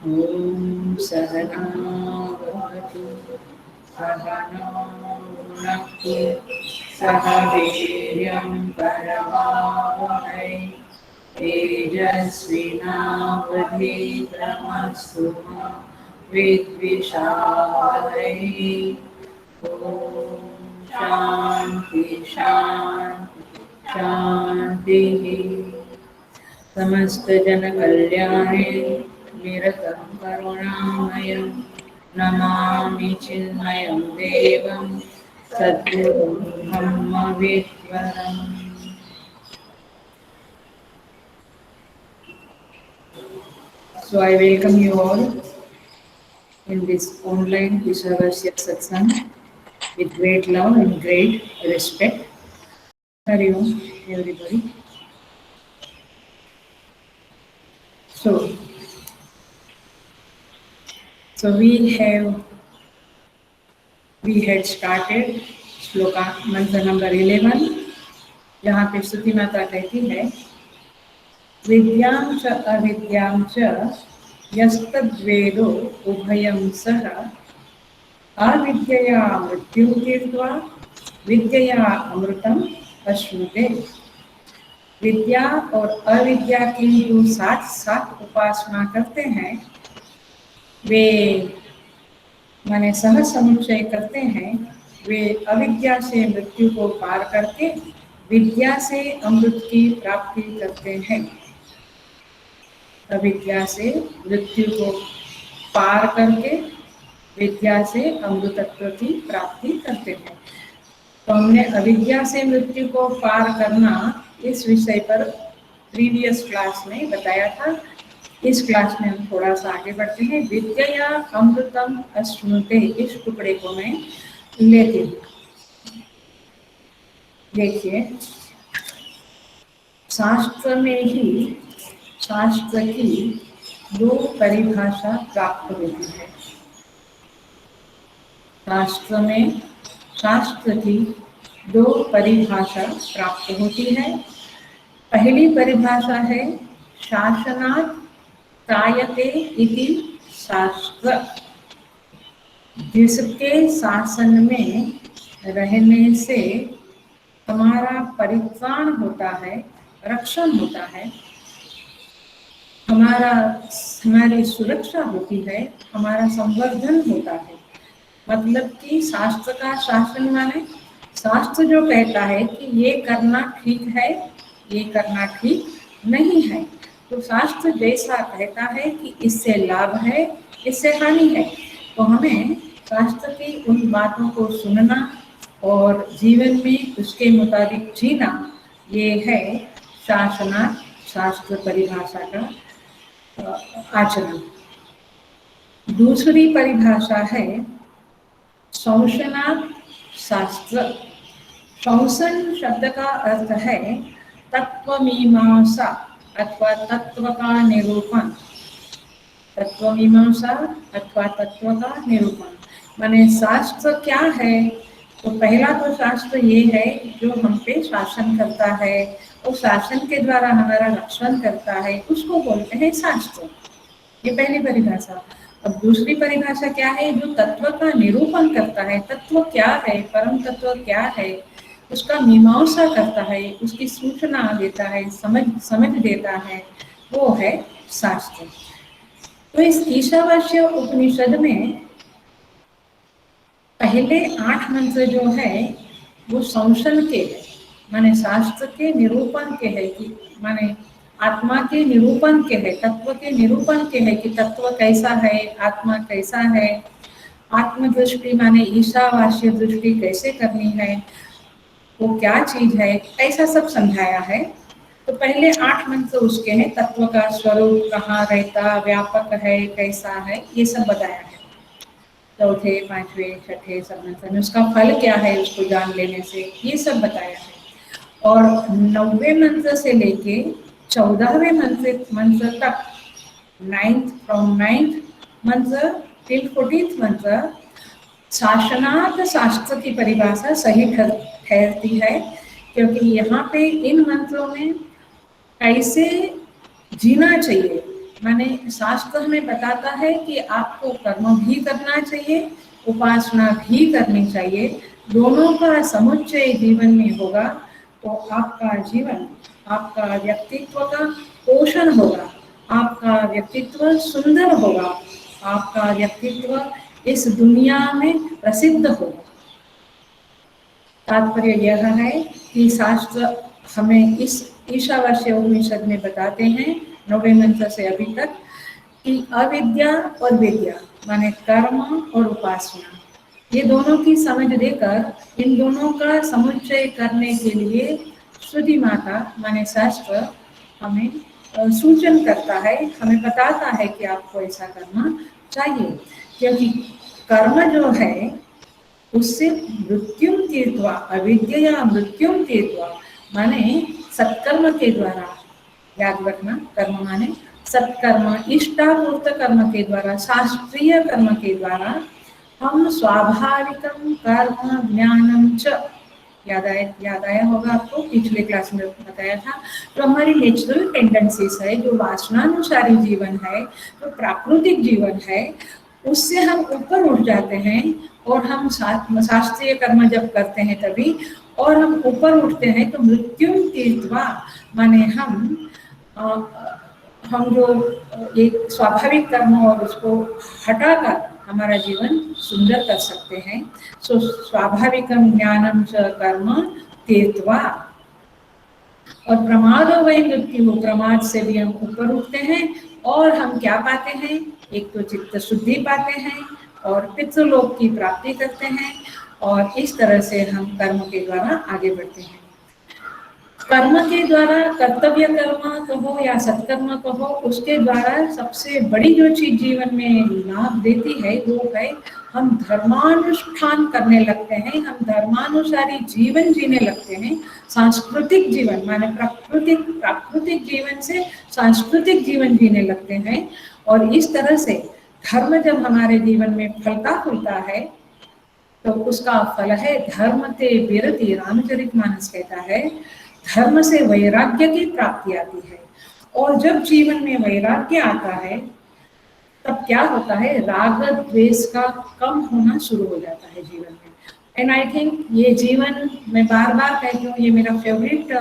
ॐ सहना भवतु सहनौ भुनक्तु सह वीर्यं करवावहै तेजस्विनावधीतमस्तु मा विद्विषावहै। ॐ शान्ति शान्ति शान्तिः। समस्तजनकल्याणे निरतं करुणामयं नमामि चिन्मयं देवं सद्गुरुं ब्रह्मविद्वरम्। So I welcome you all in this online Vishavasya Satsang with great love and great respect. Hari Om, everybody. So we had started shloka मंत्र नंबर 11, जहाँ पे स्तुति माता कहती है विद्यां च अविद्यां च यस्तद्वेदो उभयं सह अविद्यया मृत्युं तीर्त्वा विद्यया अमृतम् अश्नुते। विद्या और अविद्या की जो साथ साथ उपासना करते हैं वे माने सह समुच्चय करते हैं, वे अविद्या से मृत्यु को पार करके विद्या से अमृत की प्राप्ति करते हैं। अविद्या से मृत्यु को पार करके विद्या से अमृतत्व की प्राप्ति करते हैं। तो हमने अविद्या से मृत्यु को पार करना इस विषय पर प्रीवियस क्लास में बताया था। इस क्लास में हम थोड़ा सा आगे बढ़ते हैं। विद्या अमृतम अश्नुते, इस टुकड़े को मैं लेती हूँ। देखिए, शास्त्र में ही शास्त्र की दो परिभाषा प्राप्त होती है। शास्त्र में शास्त्र की दो परिभाषा प्राप्त होती है। पहली परिभाषा है शासनात् त्रायते इति शास्त्र, जिसके शासन में रहने से हमारा परित्राण होता है, रक्षण होता है, हमारी सुरक्षा होती है, हमारा संवर्धन होता है। मतलब कि शास्त्र का शासन माने शास्त्र जो कहता है कि ये करना ठीक है, ये करना ठीक नहीं है, तो शास्त्र जैसा कहता है कि इससे लाभ है, इससे हानि है, तो हमें शास्त्र की उन बातों को सुनना और जीवन में उसके मुताबिक जीना, ये है शासनात्, शास्त्र परिभाषा का आचरण। दूसरी परिभाषा है शंसनात् शास्त्र। शंसन शब्द का अर्थ है तत्वमीमांसा अथवा तत्व का निरूपण। तत्वमीमांसा अथवा तत्व का निरूपण माने शास्त्र क्या है? तो पहला तो शास्त्र ये है जो हम पे शासन करता है और शासन के द्वारा हमारा रक्षण करता है, उसको बोलते हैं शास्त्र। ये पहली परिभाषा। अब दूसरी परिभाषा क्या है? जो तत्व का निरूपण करता है, तत्व क्या है, परम तत्व क्या है, उसका मीमांसा करता है, उसकी सूचना देता है, समझ देता है, वो है शास्त्र। तो इस ईशावास्य उपनिषद में पहले 8 मंत्र जो है वो संशन के है, माने शास्त्र के निरूपण के है, कि माने आत्मा के निरूपण के है, तत्व के निरूपण के है कि तत्व कैसा है, आत्मा कैसा है, आत्म दृष्टि माने ईशावास्य दृष्टि कैसे करनी है, वो क्या चीज है, ऐसा सब समझाया है। तो पहले 8 मंत्र उसके हैं, तत्व का स्वरूप कहाँ रहता, व्यापक है, कैसा है, ये सब बताया है। चौथे, पांचवे, छठे सब मंत्र में उसका फल क्या है, उसको जान लेने से, ये सब बताया है। और 9वें मंत्र से लेके 14वें मंत्र तक, 9th मंत्र till 14th मंत्र शासनात् शास्त्र की परिभाषा सही ठहरती है, क्योंकि यहाँ पे इन मंत्रों में कैसे जीना चाहिए, माने शास्त्र हमें बताता है कि आपको कर्म भी करना चाहिए, उपासना भी करनी चाहिए, दोनों का समुच्चय जीवन में होगा तो आपका जीवन, आपका व्यक्तित्व का पोषण होगा, आपका व्यक्तित्व सुंदर होगा, आपका व्यक्तित्व इस दुनिया में प्रसिद्ध होगा। तात्पर्य यह है कि शास्त्र हमें इस ईशावास्य उपनिषद में बताते हैं 9वें मंत्र से अभी तक कि अविद्या और विद्या माने कर्म और उपासना, ये दोनों की समझ देकर इन दोनों का समुच्चय करने के लिए श्रुति माता माने शास्त्र हमें सूचन करता है, हमें बताता है कि आपको ऐसा करना चाहिए। क्योंकि कर्म जो है उससे मृत्युम तीर्थवा, अविद्या मृत्युम तीर्थवा माने सत्कर्म के द्वारा, याद रखना कर्म माने सत्कर्म, इष्टापूर्त कर्म के द्वारा, शास्त्रीय कर्म के द्वारा हम स्वाभाविकम कर्म ज्ञानम च, याद आया होगा आपको, पिछले क्लास में बताया था। तो हमारी नेचुरल टेंडेंसीज है, जो वासनानुसारी जीवन है, जो प्राकृतिक जीवन है, उससे हम ऊपर उठ जाते हैं और हम शास्त्रीय कर्म जब करते हैं तभी, और हम ऊपर उठते हैं तो मृत्यु तीर्थवा माने हम जो एक स्वाभाविक कर्म और उसको हटाकर हमारा जीवन सुंदर कर सकते हैं। सो स्वाभाविकम ज्ञानम च कर्म तीर्थवा, और प्रमादो वै मृत्यु, प्रमाद से भी हम ऊपर उठते हैं और हम क्या पाते हैं, एक तो चित्त शुद्धि पाते हैं और पितृलोक की प्राप्ति करते हैं, और इस तरह से हम कर्म के द्वारा आगे बढ़ते हैं। कर्म के द्वारा, कर्तव्य कर्म कहो या सत्कर्म कहो, उसके द्वारा सबसे बड़ी जो चीज जीवन में लाभ देती है वो है हम धर्मानुष्ठान करने लगते हैं, हम धर्मानुसारी जीवन जीने लगते हैं। सांस्कृतिक जीवन माने प्राकृतिक जीवन से सांस्कृतिक जीवन जीने लगते हैं, और इस तरह से धर्म जब हमारे जीवन में फलता फूलता है तो उसका फल है धर्म ते विरति, रामचरितमानस कहता है धर्म से वैराग्य की प्राप्ति आती है। और जब जीवन में वैराग्य आता है तब क्या होता है, राग द्वेष का कम होना शुरू हो जाता है जीवन में। एंड आई थिंक ये जीवन, मैं बार बार कहती हूँ, ये मेरा फेवरेट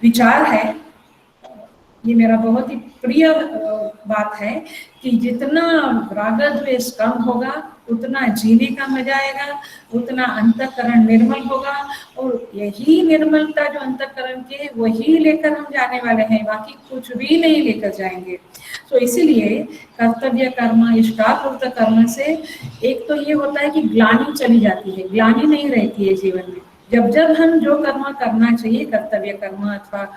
विचार है, ये मेरा बहुत ही प्रिय बात है कि जितना राग द्वेष कम होगा उतना जीने का मजा आएगा, उतना अंतःकरण निर्मल होगा, और यही निर्मलता जो अंतःकरण की है वही लेकर हम जाने वाले हैं, बाकी कुछ भी नहीं लेकर जाएंगे। तो इसीलिए कर्तव्य कर्म, इष्टापूर्त कर्म से एक तो ये होता है कि ग्लानि चली जाती है, ग्लानि नहीं रहती है जीवन में। जब जब हम जो कर्म करना चाहिए, कर्तव्य कर्म, अथवा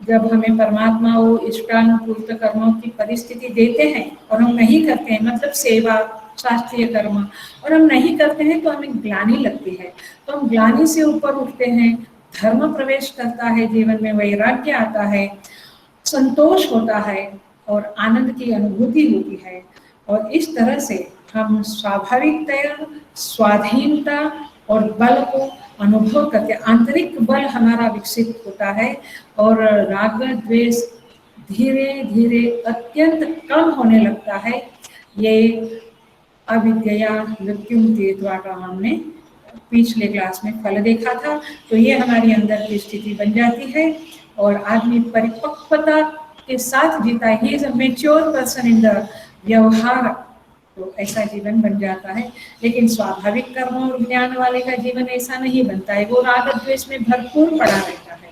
जब हमें परमात्मा वो इष्टानुपूर्त कर्मों की परिस्थिति देते हैं और हम नहीं करते हैं, मतलब सेवा, शास्त्रीय कर्म, और हम नहीं करते हैं तो हमें ग्लानि लगती है, तो हम ग्लानि से ऊपर उठते हैं, धर्म प्रवेश करता है जीवन में, वैराग्य आता है, संतोष होता है और आनंद की अनुभूति होती है, और इस तरह से हम स्वाभाविकतया स्वाधीनता और बल को अनुभव करके आंतरिक बल हमारा विकसित होता है, और राग द्वेष धीरे धीरे अत्यंत कम होने लगता है। ये अविद्या मृत्युम तीर्थवा का हमने पिछले क्लास में फल देखा था। तो ये हमारी अंदर की स्थिति बन जाती है और आदमी परिपक्वता के साथ जीता है, he is a mature person in the व्यवहार, तो ऐसा जीवन बन जाता है। लेकिन स्वाभाविक कर्म और ज्ञान वाले का जीवन ऐसा नहीं बनता है, वो राग द्वेष में भरपूर पड़ा रहता है।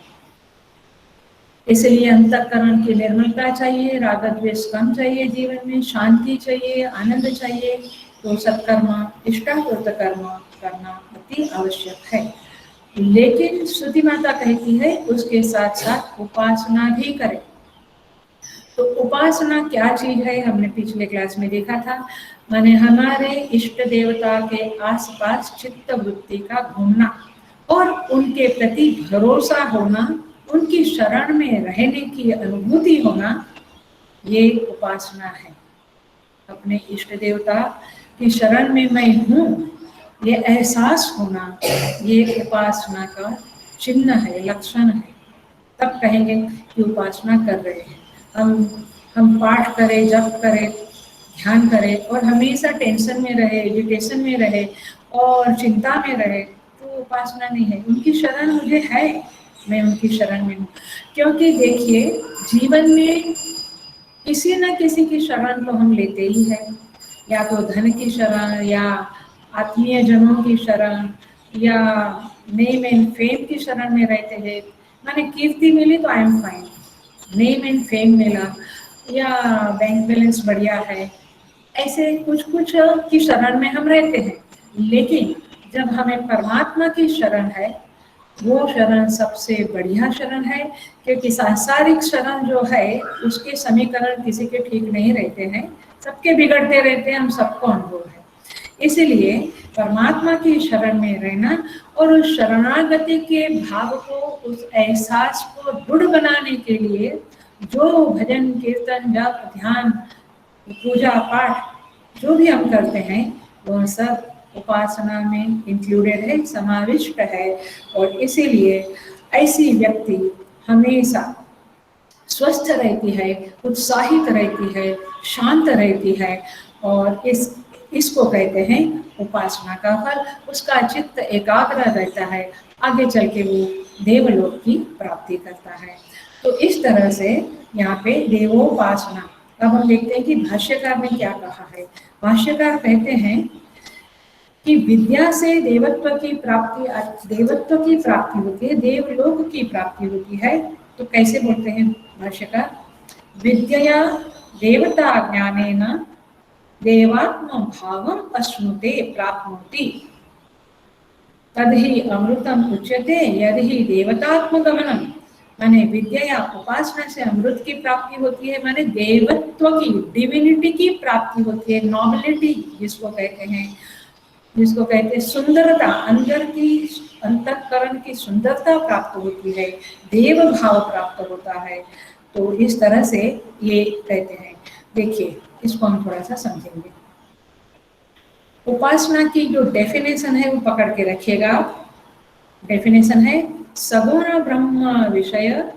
इसलिए अंतःकरण की निर्मलता चाहिए, राग द्वेष कम चाहिए जीवन में, शांति चाहिए, आनंद चाहिए, तो सत्कर्म, इष्टापूर्त कर्म करना अति आवश्यक है। लेकिन श्रुति माता कहती है उसके साथ साथ उपासना भी करें। तो उपासना क्या चीज है, हमने पिछले क्लास में देखा था, माने हमारे इष्ट देवता के आसपास चित्त वृत्ति का घूमना और उनके प्रति भरोसा होना, उनकी शरण में रहने की अनुभूति होना, ये उपासना है। अपने इष्ट देवता की शरण में मैं हूँ, ये एहसास होना, ये उपासना का चिन्ह है, लक्षण है। तब कहेंगे कि उपासना कर रहे हैं। हम हम पाठ करें, जप करें, ध्यान करें और हमेशा टेंशन में रहे, एजुटेशन में रहे और चिंता में रहे, तो उपासना नहीं है। उनकी शरण मुझे है, मैं उनकी शरण में हूँ। क्योंकि देखिए, जीवन में किसी न किसी की शरण तो हम लेते ही हैं, या तो धन की शरण, या आत्मीय जनों की शरण, या नेम एंड फेम की शरण में रहते हैं। माने कीर्ति मिली तो I am fine, name and fame मिला, या बैंक बैलेंस बढ़िया है, ऐसे कुछ कुछ की शरण में हम रहते हैं। लेकिन जब हमें परमात्मा की शरण है, वो शरण सबसे बढ़िया शरण है। क्योंकि सांसारिक शरण जो है उसके समीकरण किसी के ठीक नहीं रहते हैं, सबके बिगड़ते रहते हैं, हम सबको अनुभव है। इसलिए परमात्मा की शरण में रहना और उस शरणागति के भाव को, उस एहसास को दृढ़ बनाने के लिए जो भजन कीर्तन जप ध्यान पूजा पाठ जो भी हम करते हैं, वह सब उपासना में इंक्लूडेड है, समाविष्ट है। और इसीलिए ऐसी व्यक्ति हमेशा स्वस्थ रहती है, उत्साहित रहती है, शांत रहती है। और इसको कहते हैं उपासना का फल। उसका चित्त एकाग्र रहता है, आगे चल के वो देवलोक की प्राप्ति करता है। तो इस तरह से यहाँ पे देवोपासना। अब हम देखते हैं कि भाष्यकार ने क्या कहा है। भाष्यकार कहते हैं कि विद्या से देवत्व की प्राप्ति होती है, देवलोक की प्राप्ति होती है। तो कैसे बोलते हैं भाष्यकार, विद्या देवता ज्ञानेन देवात्म भावम अश्नुते प्राप्नोति तदहि अमृतम उच्यते यदि देवतात्म गमनम। माने विद्या या उपासना से अमृत की प्राप्ति होती है, माने देवत्व की, डिविनिटी की प्राप्ति होती है, नॉबिलिटी जिसको कहते हैं, जिसको कहते हैं सुंदरता, अंदर की अंतःकरण की सुंदरता प्राप्त होती है, देव भाव प्राप्त होता है। तो इस तरह से ये कहते हैं। देखिए, इसको हम थोड़ा सा समझेंगे। उपासना की जो डेफिनेशन है वो पकड़ के रखिएगा। डेफिनेशन है सगुण ब्रह्म विषय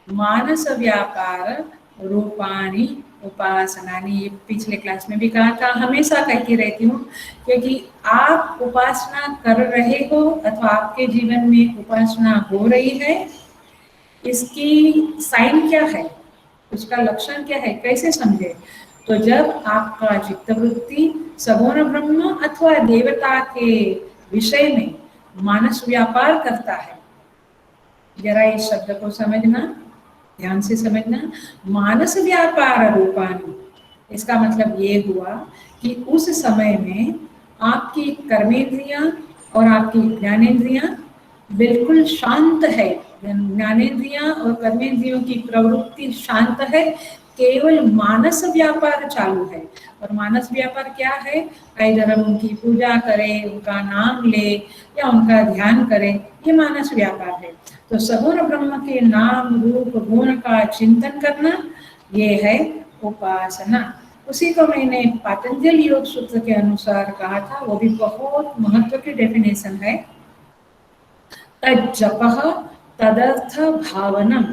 मानस व्यापार रूपाणी उपासनानी। ये पिछले क्लास में भी कहा था, हमेशा कहती रहती हूँ, क्योंकि आप उपासना कर रहे हो अथवा आपके जीवन में उपासना हो रही है, इसकी साइन क्या है, उसका लक्षण क्या है, कैसे समझे। तो जब आपका चित्तवृत्ति सगुण ब्रह्म अथवा देवता के विषय में मानस व्यापार करता है। जरा इस शब्द को समझना, ध्यान से समझना। मानस व्यापार रूपाणी, इसका मतलब ये हुआ कि उस समय में आपकी कर्मेंद्रियां और आपकी ज्ञानेंद्रियां बिल्कुल शांत है। ज्ञानेंद्रियां और कर्मेंद्रियों की प्रवृत्ति शांत है, केवल मानस व्यापार चालू है। और मानस व्यापार क्या है, इधर हम उनकी पूजा करें, उनका नाम ले या उनका ध्यान करें, ये मानस व्यापार है। तो सगुण ब्रह्म के नाम रूप गुण का चिंतन करना, ये है उपासना। उसी को मैंने पातंजल योग सूत्र के अनुसार कहा था, वो भी बहुत महत्व की डेफिनेशन है। तज्जपः तदर्थ भावनम,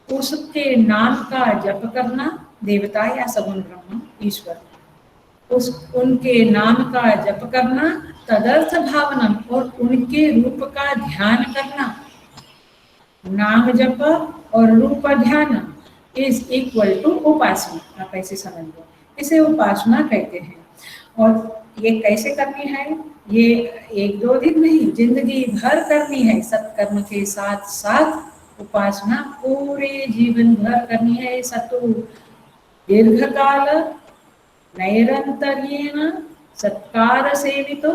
उसके नाम का जप करना, देवता या सगुण ब्रह्म ईश्वर, उस उनके नाम का जप करना, तदर्थ भावनम, और उनके रूप का ध्यान करना। नाम जप और रूप ध्यान इज इक्वल टू उपासना। आप ऐसे समझ लो, इसे उपासना कहते हैं। और ये कैसे करनी है, ये एक दो दिन नहीं, जिंदगी भर करनी है। सत्कर्म के साथ साथ उपासना पूरे जीवन भर करनी है। सतु दीर्घकाल नैरंतर्येण सत्कार सेवितो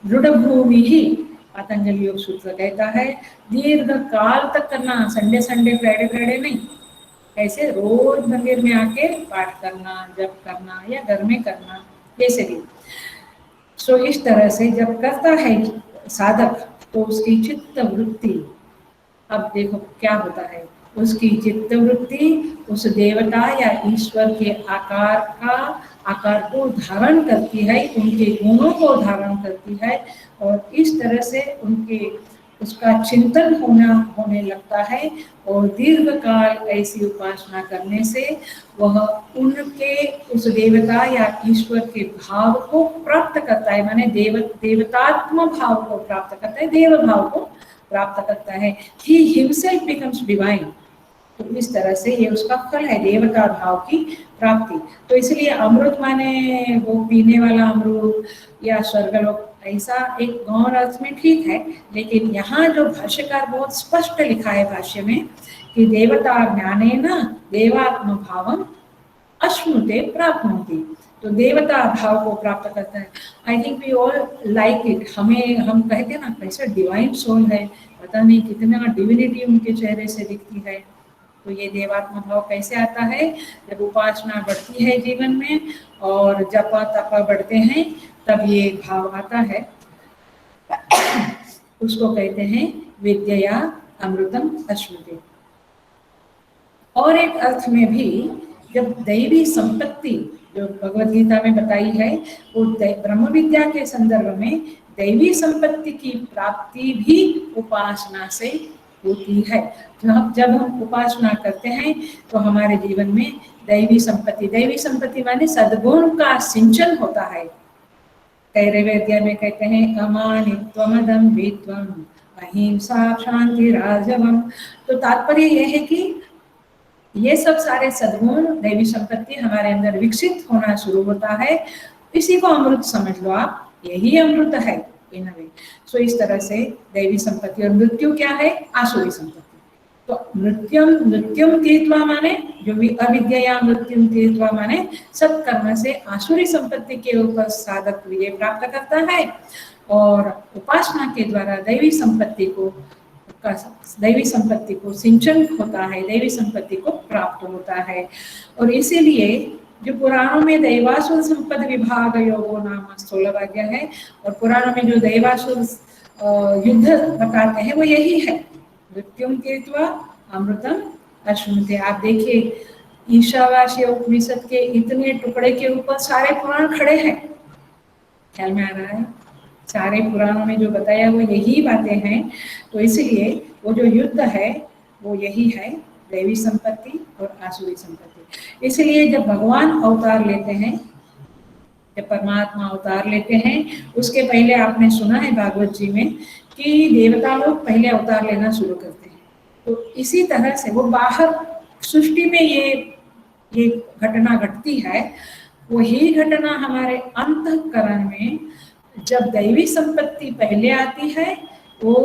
दृढ़ भूमि ही, पतंजलि योग सूत्र कहता है। दीर्घ काल तक करना, संडे संडे फ्राइडे फ्राइडे नहीं, ऐसे रोज मंदिर में आके पाठ करना, जप करना या घर में करना, जैसे भी। सो इस तरह से जब करता है साधक, तो उसकी चित्त वृत्ति, अब देखो क्या होता है, उसकी चित्त वृत्ति उस देवता या ईश्वर के आकार को धारण करती है, उनके गुणों को धारण करती है। और इस तरह से उसका चिंतन होने लगता है और दीर्घ काल ऐसी उपासना करने से वह उनके उस देवता या ईश्वर के भाव को प्राप्त करता है, माने देवतात्म भाव को प्राप्त करता है, देव भाव को प्राप्त करता है। He himself becomes divine. तो इस तरह से ये उसका फल है, देवता भाव की प्राप्ति। तो इसलिए अमृत माने वो पीने वाला अमृत या स्वर्गलोक, ऐसा एक गौण अर्थ में ठीक है, लेकिन यहाँ जो भाष्यकार बहुत स्पष्ट लिखा है भाष्य में कि देवता ज्ञानेन देवात्म भावम अश्नुते प्राप्नोति, तो देवता भाव को प्राप्त करता है। I think we all like it. हम कहते हैं ना कैसे डिवाइन सोल है, पता नहीं कितना डिविनिटी उनके चेहरे से दिखती है। तो ये देवात्म भाव कैसे आता है? जब उपासना बढ़ती है जीवन में और जपा तपा बढ़ते हैं तब ये भाव आता है। उसको कहते हैं विद्या अमृतम अश्नुते। और एक अर्थ में भी जब दैवी संपत्ति जो भगवद गीता में बताई है, वो ब्रह्म विद्या के संदर्भ में दैवी संपत्ति की प्राप्ति भी उपासना से होती है। जब हम उपासना करते हैं तो हमारे जीवन में दैवी संपत्ति माने सद्गुण का सिंचन होता है। तैरवेद्या में कहते हैं अमानित्वमदं वित्वम अहिंसा शांति राजवम। तो तात्पर्य यह है कि ये सब सारे सद्गुण दैवी संपत्ति हमारे अंदर विकसित होना शुरू होता है। इसी को अमृत समझ लो आप, यही अमृत है इन वे। सो इस तरह से दैवी संपत्ति। और मृत्यु क्या है? आसुरी संपत्ति। तो मृत्युम तीर्थवा माने जो भी अविद्या मृत्युम तीर्थवा माने सत्कर्म से आसुरी संपत्ति के ऊपर साधक विजय प्राप्त करता है और उपासना के द्वारा दैवी संपत्ति को सिंचन होता है, दैवी संपत्ति को प्राप्त होता है। और इसीलिए जो पुराणों में दैवासुर संपद विभाग योगो नाम 16 अध्याय है, और पुराणों में जो दैवासुर युद्ध बताते हैं वो यही है, मृत्युम तीर्थवा अमृतम अश्नुते। आप देखिए ईशावास्य उपनिषद के इतने टुकड़े के ऊपर सारे पुराण खड़े हैं, ख्याल में आ रहा है? सारे पुराणों में जो बताया वो यही बातें हैं। तो इसलिए वो जो युद्ध है वो यही है, दैवी संपत्ति और आसुरी संपत्ति। इसलिए जब भगवान अवतार लेते हैं, जब परमात्मा अवतार लेते हैं, उसके पहले आपने सुना है भागवत जी में कि देवता लोग पहले अवतार लेना शुरू करते हैं। तो इसी तरह से वो बाहर सृष्टि में ये घटना घटती है, वही घटना हमारे अंतःकरण में जब दैवी संपत्ति पहले आती है वो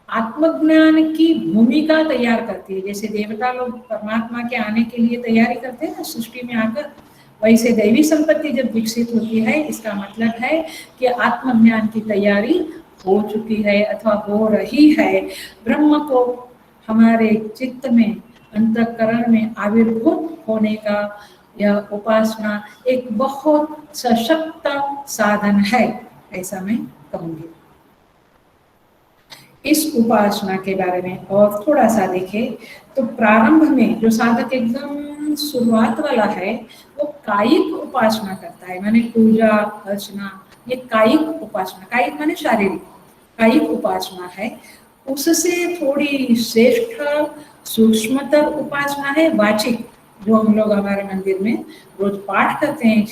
आत्मज्ञान की भूमिका तैयार करती है। जैसे देवता लोग परमात्मा के आने के लिए तैयारी करते हैं ना सृष्टि में आकर, वैसे दैवी संपत्ति जब विकसित होती है, इसका मतलब है कि आत्मज्ञान की तैयारी हो चुकी है अथवा हो रही है। ब्रह्म को हमारे चित्त में, अंतःकरण में आविर्भूत होने का यह उपासना एक बहुत सशक्त साधन है, ऐसा मैं कहूँगी। इस उपासना के बारे में और थोड़ा सा देखें तो प्रारंभ में जो साधक एकदम शुरुआत वाला है वो कायिक उपासना करता है, माने पूजा अर्चना, ये कायिक उपासना, कायिक माने शारीरिक, कायिक उपासना है। उससे थोड़ी श्रेष्ठ सूक्ष्मतर उपासना है वाचिक, जो हम लोग हमारे मंदिर में रोज पाठ करते हैं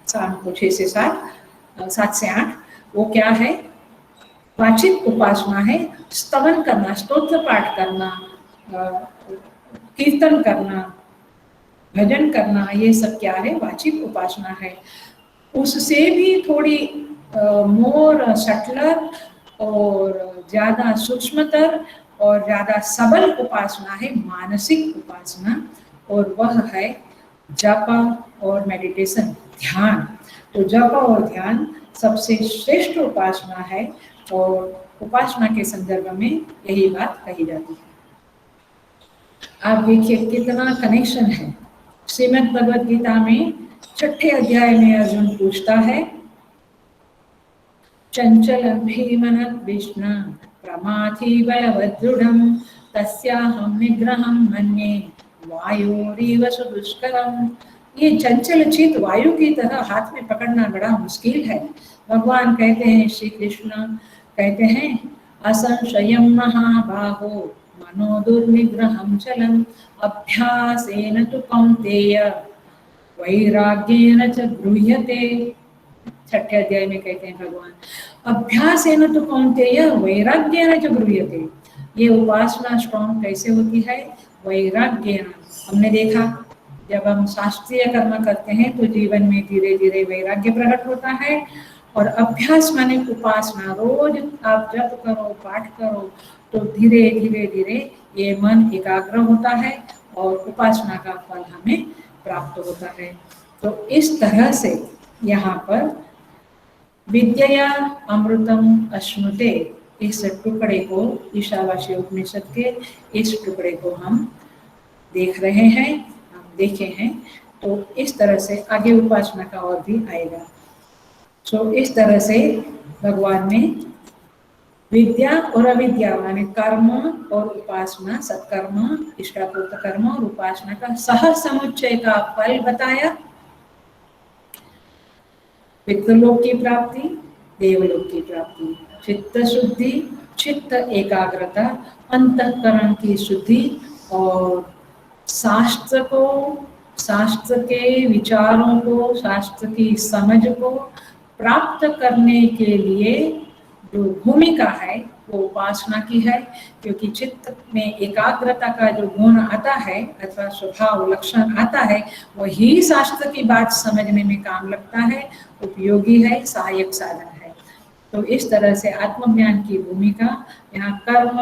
शाम को 6 से 7 से 8। वो क्या है? वाचिक उपासना है। स्तवन करना, स्तोत्र पाठ करना, कीर्तन करना, भजन करना, ये सब क्या है? वाचिक उपासना है। उससे भी थोड़ी मोर सटलर और ज्यादा सूक्ष्मतर और ज्यादा सबल उपासना है मानसिक उपासना, और वह है जप और मेडिटेशन, ध्यान। तो जप और ध्यान सबसे श्रेष्ठ उपासना है और उपासना के संदर्भ में यही बात कही जाती है। आप देखिए कितना कनेक्शन है। श्रीमद् भगवद गीता में 6ठे अध्याय में अर्जुन पूछता है, चंचल भीमन विष्णु प्रमाथि बलवदृढ़ं तस्याहं निग्रहं मन्ये वायोरीव सुदुष्करम्। ये चंचल चित वायु की तरह हाथ में पकड़ना बड़ा मुश्किल है। भगवान कहते हैं, श्री कृष्ण कहते हैं, असंशयं महाबाहो मनो दुर्निग्रहं चलम् अभ्यासेन तु कौन्तेय वैराग्येन च गृह्यते। छठे अध्याय में कहते हैं भगवान, अभ्यासेन तु कौन्तेय वैराग्येन च गृह्यते। ये उपासना स्ट्रॉन्ग कैसे होती है? वैराग्येन। हमने देखा जब हम शास्त्रीय कर्म करते हैं तो जीवन में धीरे धीरे वैराग्य प्रकट होता है। और अभ्यास माने उपासना, रोज आप जप करो, पाठ करो, तो धीरे धीरे धीरे ये मन एकाग्र होता है और उपासना का फल हमें प्राप्त होता है। तो इस तरह से यहाँ पर विद्या अमृतम अश्नुते, इस टुकड़े को, ईशावास्य उपनिषद के इस टुकड़े को हम देख रहे हैं, हम देखे हैं। तो इस तरह से आगे उपासना का और भी आएगा। तो इस तरह से भगवान ने विद्या और अविद्या माने कर्म और उपासना, सत्कर्म, इष्टापूर्त कर्म और उपासना का सह समुच्चय का फल बताया। पितृलोक की प्राप्ति, देवलोक की प्राप्ति, चित्त शुद्धि, चित्त एकाग्रता, अंतःकरण की शुद्धि और शास्त्र को, शास्त्र के विचारों को, शास्त्र की समझ को प्राप्त करने के लिए जो भूमिका है वो उपासना की है। क्योंकि चित्त में एकाग्रता का जो गुण आता है अथवा स्वभाव लक्षण आता है, वही शास्त्र की बात समझने में काम लगता है, उपयोगी है, सहायक साधन है। तो इस तरह से आत्मज्ञान की भूमिका यहाँ कर्म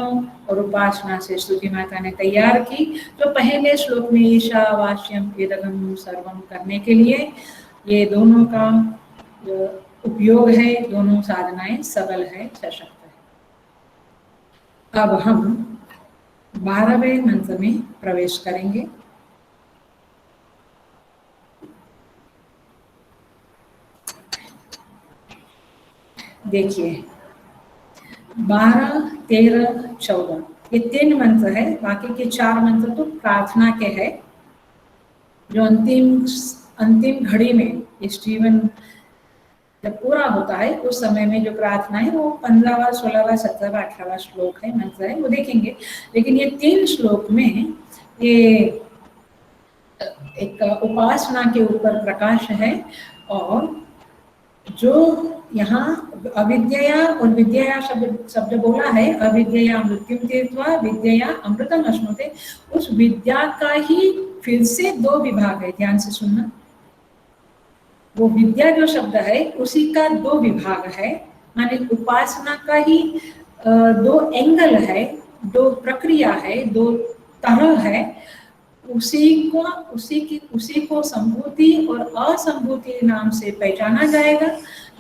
और उपासना से स्तुति माता ने तैयार की। तो पहले श्लोक में ईशावास्यम इदगम सर्वम करने के लिए ये दोनों का उपयोग है, दोनों साधनाएं सबल है, सशक्त है। अब हम 12वें मंत्र में प्रवेश करेंगे। देखिए 12, 13, 14 ये 3 मंत्र है। बाकी के 4 मंत्र तो प्रार्थना के हैं, जो अंतिम घड़ी में इस जीवन जब पूरा होता है उस समय में जो प्रार्थना है वो 15वां, 16वां, 17वां, 18वां श्लोक है, मंत्र है, वो देखेंगे। लेकिन ये 3 श्लोक में ये एक उपासना के ऊपर प्रकाश है। और जो यहाँ अविद्या और विद्या शब्द बोला है, अविद्या मृत्युम तीर्त्वा विद्या अमृतम अश्नुते, उस विद्या का ही फिर से 2 विभाग है। ध्यान से सुनना, वो विद्या जो शब्द है उसी का 2 विभाग है, माने उपासना का ही 2 एंगल है, 2 प्रक्रिया है, 2 तरह है। उसी को संभूति और असंभूति नाम से पहचाना जाएगा।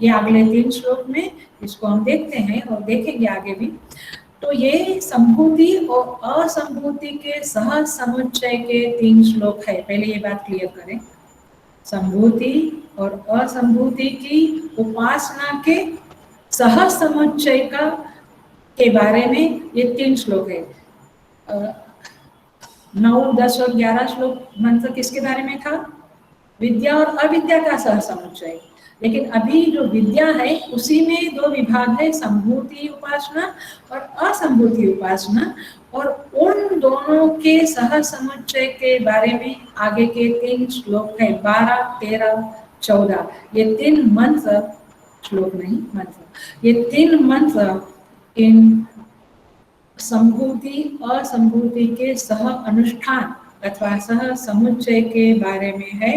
ये अगले 3 श्लोक में इसको हम देखते हैं और देखेंगे आगे भी। तो ये संभूति और असंभूति के सह समुच्चय के 3 श्लोक है। पहले ये बात क्लियर करें, संभूति और असंभूति की उपासना के सह समुच्चय का के बारे में ये 3 श्लोक है। 9, 10 और 11 श्लोक मंत्र किसके बारे में था? विद्या और अविद्या का सह समुच्चय। लेकिन अभी जो विद्या है उसी में 2 विभाग है, संभूति उपासना और असंभूति उपासना। और उन दोनों के सह समुच्चय के बारे में आगे के 3 श्लोक है, 12, 13, 14। ये 3 मंत्र, श्लोक नहीं मंत्र, ये 3 मंत्र इन संभूति असंभूति के सह अनुष्ठान अथवा सह समुच्चय के बारे में है।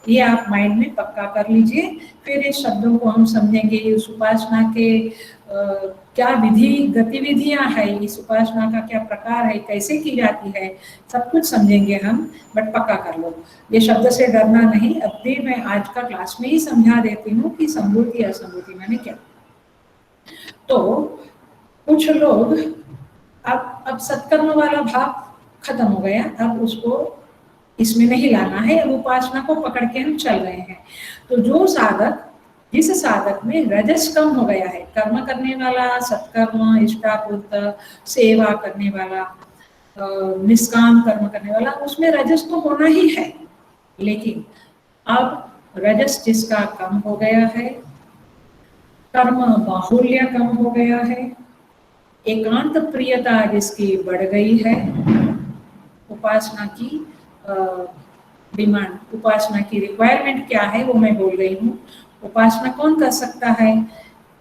ये आप माइंड में पक्का कर लीजिए। फिर इस शब्दों को हम समझेंगे, इस उपासना के क्या गतिविधियां है, इस उपासना का क्या प्रकार है, कैसे की जाती है, सब कुछ समझेंगे हम। बट पक्का कर लो, ये शब्द से डरना नहीं। अब भी मैं आज का क्लास में ही समझा देती हूँ कि संभूति असंभूति माने क्या। तो कुछ लोग अब सत्कर्म वाला भाव खत्म हो गया, अब उसको इसमें नहीं लाना है, अब उपासना को पकड़ के हम चल रहे हैं। तो जो साधक, जिस साधक में रजस कम हो गया है, कर्म करने वाला, सत्कर्म, इष्टापूर्त, सेवा करने वाला, निष्काम कर्म करने वाला, उसमें रजस तो होना ही है। लेकिन अब रजस जिसका कम हो गया है, कर्म बाहुल्य कम हो गया है, एकांत प्रियता जिसकी बढ़ गई है, उपासना की डिमांड, उपासना की रिक्वायरमेंट क्या है वो मैं बोल रही हूँ। उपासना कौन कर सकता है?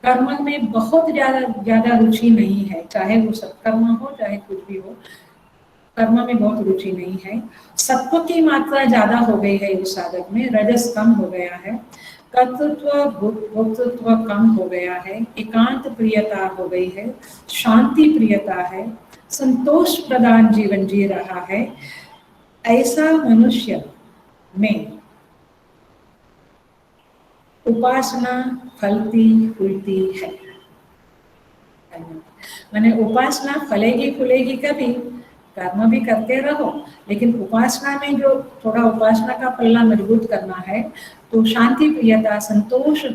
कर्म में बहुत ज्यादा रुचि नहीं है, चाहे वो सत्कर्म हो चाहे कुछ भी हो, कर्म में बहुत रुचि नहीं है। सत्व की मात्रा ज्यादा हो गई है उस साधक में, रजस कम हो गया है, कर्तृत्व भोक्तृत्व कम हो गया है, एकांत प्रियता हो गई है, शांति प्रियता है, संतोष प्रदान जीवन जी रहा है। ऐसा मनुष्य में उपासना फलती फूलती है। मैंने उपासना फलेगी फूलेगी कभी, कर्म भी करते रहो, लेकिन उपासना में जो थोड़ा उपासना का पल्ला मजबूत करना है तो शांति प्रियता संतोष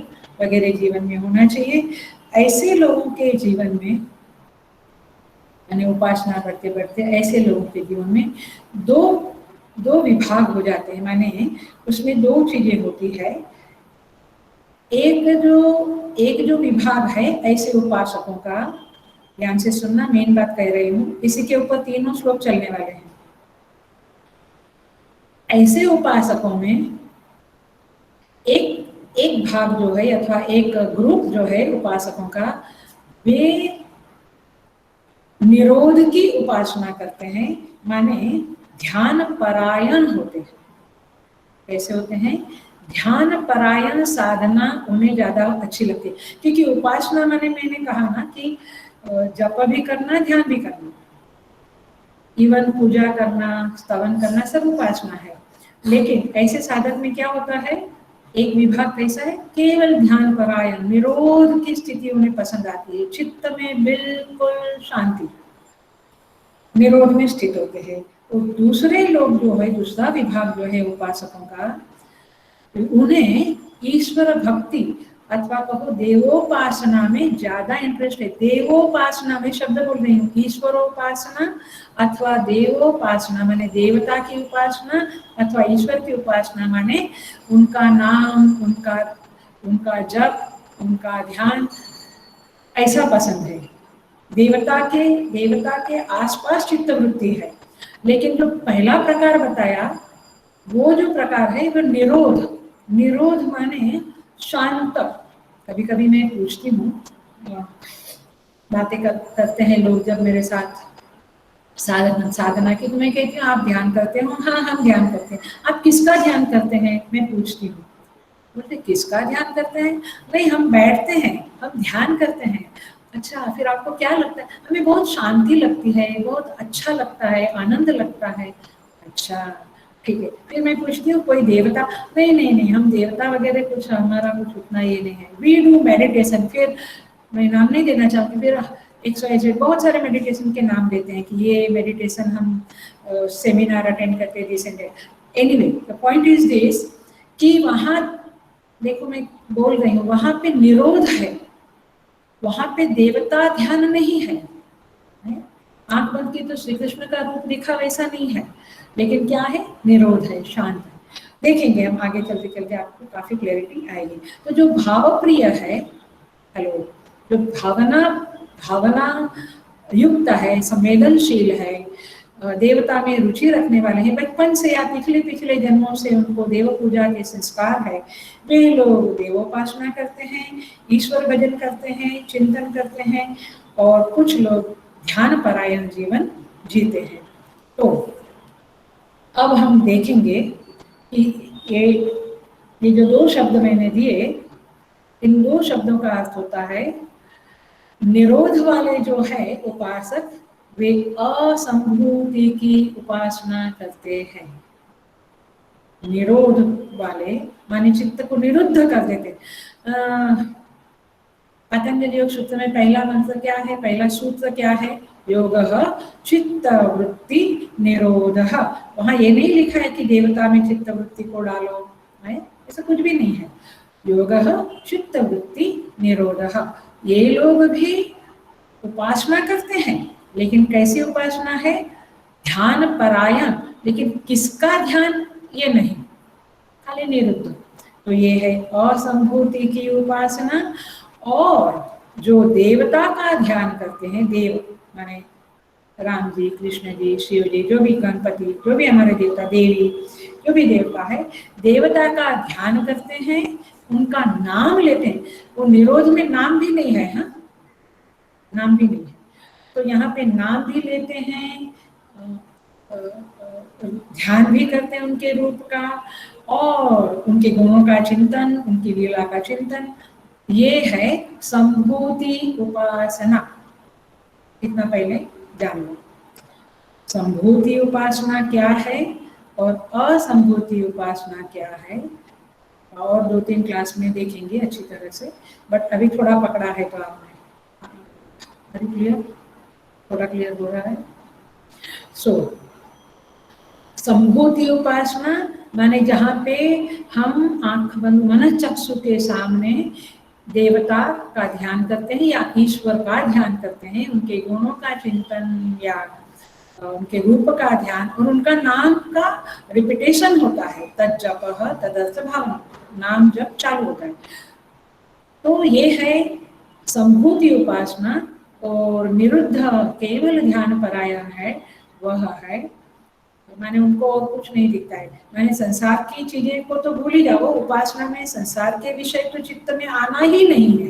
वगैरह जीवन में होना चाहिए। ऐसे लोगों के जीवन में, यानी उपासना बढ़ते बढ़ते ऐसे लोगों के जीवन में दो विभाग हो जाते हैं। माने उसमें दो चीजें होती है। एक जो विभाग है ऐसे उपासकों का, ध्यान से सुनना, मेन बात कह रही हूँ, इसी के ऊपर तीनों श्लोक चलने वाले हैं। ऐसे उपासकों में एक भाग जो है अथवा एक ग्रुप जो है उपासकों का, वे निरोध की उपासना करते हैं, माने ध्यान परायण होते हैं। कैसे होते हैं? ध्यान परायण साधना उन्हें ज्यादा अच्छी लगती है, क्योंकि उपासना माने मैंने कहा ना कि जप भी करना, ध्यान भी करना, इवन पूजा करना, स्तवन करना, सब उपासना है। लेकिन ऐसे साधक में क्या होता है, एक विभाग कैसा है, केवल ध्यान परायण, निरोध की स्थिति उन्हें पसंद आती है, चित्त में बिल्कुल शांति, निरोध में स्थित होते हैं। तो दूसरे लोग जो है, दूसरा विभाग जो है उपासकों का, उन्हें ईश्वर भक्ति अथवा कहो देवोपासना में ज्यादा इंटरेस्ट है। देवोपासना में शब्द बोल रही हूँ, ईश्वरोपासना अथवा देवोपासना माने देवता की उपासना अथवा ईश्वर की उपासना, माने उनका नाम, उनका जप, उनका ध्यान, ऐसा पसंद है। देवता के आसपास चित्तवृत्ति है। लेकिन जो पहला प्रकार बताया, वो जो प्रकार है वो निरोध माने शांत। कभी कभी मैं पूछती हूँ, बातें करते हैं लोग जब मेरे साथ साधना की, तो मैं कहती हूँ आप ध्यान करते हो? हाँ हम ध्यान करते हैं। आप किसका ध्यान करते हैं? मैं पूछती हूँ। बोलते किसका ध्यान करते हैं? नहीं, हम बैठते हैं, हम ध्यान करते हैं। अच्छा, फिर आपको क्या लगता है? हमें बहुत शांति लगती है, बहुत अच्छा लगता है, आनंद लगता है। अच्छा ठीक है। फिर मैं पूछती हूँ कोई देवता? नहीं नहीं नहीं, हम देवता वगैरह कुछ, हमारा कुछ उतना ये नहीं है। We do meditation. फिर मैं नाम नहीं देना चाहती, फिर XYZ बहुत सारे मेडिटेशन के नाम देते हैं कि ये मेडिटेशन हम सेमिनार अटेंड करते हैं, this and that. Anyway the point is this कि वहाँ देखो, मैं बोल रही हूँ, वहां पे निरोध है, वहां पे देवता ध्यान नहीं है। आंख बंद की तो श्री कृष्ण का रूप दिखा वैसा नहीं है, लेकिन क्या है? निरोध है, शांत है। देखेंगे हम आगे चलते चलते, आपको काफी क्लैरिटी आएगी। तो जो भाव प्रिय है, हेलो, जो भावना युक्त है, संवेदनशील है, देवता में रुचि रखने वाले हैं, बचपन से या पिछले जन्मों से उनको देव पूजा के संस्कार है, वे लोग देवोपासना करते हैं, ईश्वर भजन करते हैं, चिंतन करते हैं, और कुछ लोग ध्यान परायण जीवन जीते हैं। तो अब हम देखेंगे कि ये जो दो शब्द मैंने दिए, इन दो शब्दों का अर्थ होता है, निरोध वाले जो है उपासक, वे असंभूति की उपासना करते हैं। निरोध वाले माने चित्त को निरुद्ध कर देते। पतंजलि योग सूत्र में पहला मंत्र क्या है, पहला सूत्र क्या है? योगः चित्त वृत्ति निरोधः। वहां ये नहीं लिखा है कि देवता में चित्त वृत्ति को डालो, है ऐसा कुछ भी नहीं है। योगः चित्त वृत्ति निरोधः। ये लोग भी उपासना करते हैं, लेकिन कैसी उपासना है? ध्यान परायण। लेकिन किसका ध्यान? ये नहीं, खाली निरुद्ध। तो ये है असंभूति की उपासना। और जो देवता का ध्यान करते हैं, देव माने राम जी, कृष्ण जी, शिव जी, जो भी गणपति, जो भी हमारे देवता, देवी, जो भी देवता है, देवता का ध्यान करते हैं, उनका नाम लेते हैं। वो निरोध में नाम भी नहीं है, हाँ, नाम भी नहीं है। तो यहाँ पे नाम भी लेते हैं, ध्यान भी करते हैं उनके रूप का, और उनके गुणों का चिंतन, उनकी लीला का चिंतन। ये है संभूति उपासना। इतना पहले जान लो, संभूति उपासना क्या है और असंभूति उपासना क्या है, और 2-3 क्लास में देखेंगे अच्छी तरह से, बट अभी थोड़ा पकड़ा है तो आपने क्लियर, थोड़ा क्लियर हो रहा है। सो संभूति उपासना माने जहाँ पे हम आंख बंद मन चक्षु के सामने देवता का ध्यान करते हैं या ईश्वर का ध्यान करते हैं, उनके गुणों का चिंतन या उनके रूप का ध्यान, और उनका नाम का रिपीटेशन होता है, तज्जपः तदर्थ भावना, नाम जब चालू होता है। तो ये है संभूति उपासना। और निरुद्ध केवल ध्यान परायण है, वह है माने उनको और कुछ नहीं दिखता है। मैंने संसार की चीजें को तो भूल ही जाओ, उपासना में संसार के विषय तो चित्त में आना ही नहीं है,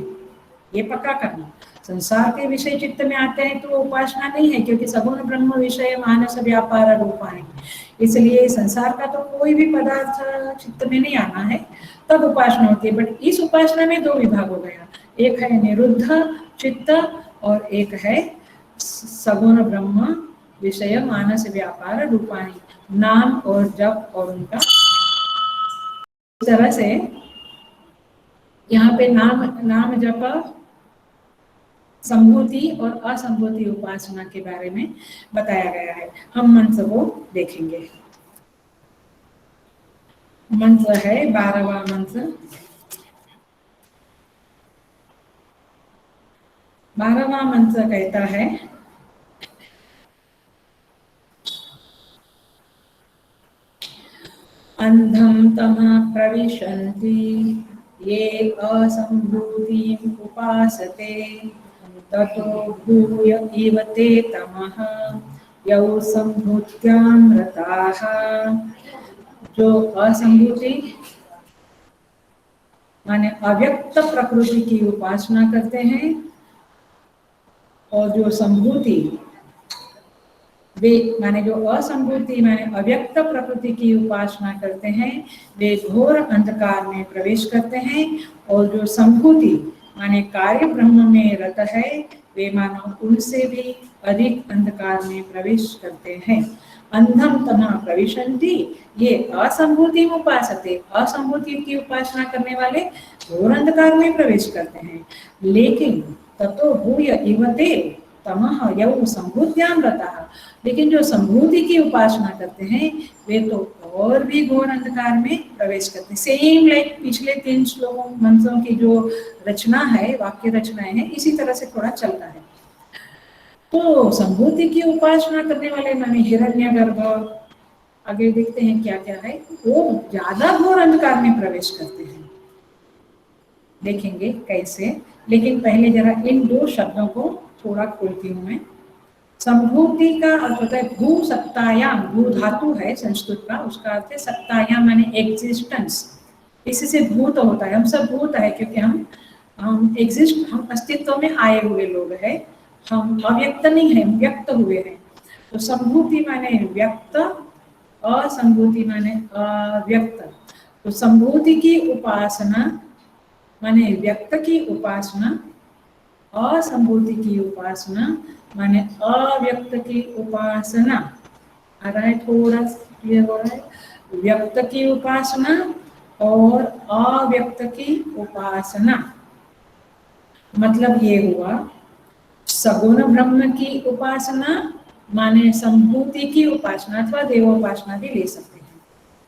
ये पक्का करना। संसार के विषय चित्त में आते हैं तो उपासना नहीं है, क्योंकि सगुण ब्रह्म विषय मानस व्यापार रूपाणि, इसलिए संसार का तो कोई भी पदार्थ चित्त में नहीं आना है, तब उपासना होती है। बट इस उपासना में 2 विभाग हो गया, एक है निरुद्ध चित्त और एक है सगुण ब्रह्म विषय मानस व्यापार रूपाणी, नाम और जप और उनका। इस तरह से यहाँ पे नाम जप, संभूति और असंभूति उपासना के बारे में बताया गया है। हम मंत्र को देखेंगे। मंत्र है 12वां मंत्र। 12वां मंत्र कहता है, अंधम तमः प्रविशन्ति ये असंभूतिम् उपासते ततो भूय इव ते तमः यौ संभूत्यां रताः। जो असंभूति माने अव्यक्त प्रकृति की उपासना करते हैं, और जो संभूति वे माने जो असंभूति माने अव्यक्त प्रकृति की उपासना करते हैं, वे घोर अंधकार में प्रवेश करते हैं। और जो संभूति माने कार्य ब्रह्म में रत है, वे मानो उनसे भी अधिक अंधकार में प्रवेश करते हैं। अंधम तमः प्रविशन्ति ये असंभूति उपासते, असंभूति की उपासना करने वाले घोर अंधकार में प्रवेश करते हैं। लेकिन ततो भूय इव ते तमः यौ संभूत्यां रताः, लेकिन जो संभूति की उपासना करते हैं वे तो और भी घोर अंधकार में प्रवेश करते हैं। सेम लाइक पिछले 3 श्लोकों मंत्रों की जो रचना है, वाक्य रचनाएं हैं, इसी तरह से थोड़ा चलता है। तो संभूति की उपासना करने वाले माने हिरण्यगर्भ, आगे देखते हैं क्या क्या है, वो ज्यादा घोर अंधकार में प्रवेश करते हैं। देखेंगे कैसे, लेकिन पहले जरा इन 2 शब्दों को थोड़ा खोलती हूँ मैं। संभूति का अर्थ होता है भू सत्तायाम, भू धातु है संस्कृत का, उसका अर्थ है सत्तायाम माने एग्जिस्टेंस। इससे भूत होता है, हम सब भूत है क्योंकि हम एग्जिस्ट, हम अस्तित्व में आए हुए लोग हैं, हम अव्यक्त नहीं है, व्यक्त हुए हैं। तो संभूति माने व्यक्त, असंभूति माने अव्यक्त। तो संभूति की उपासना माने व्यक्त की उपासना, असंभूति की उपासना माने अव्यक्त की उपासना। आ रहा है, थोड़ा क्लियर हो रहा है? व्यक्त की उपासना और अव्यक्त की उपासना, मतलब ये हुआ सगुण ब्रह्म की उपासना माने संभूति की उपासना अथवा देवोपासना भी ले सकते हैं,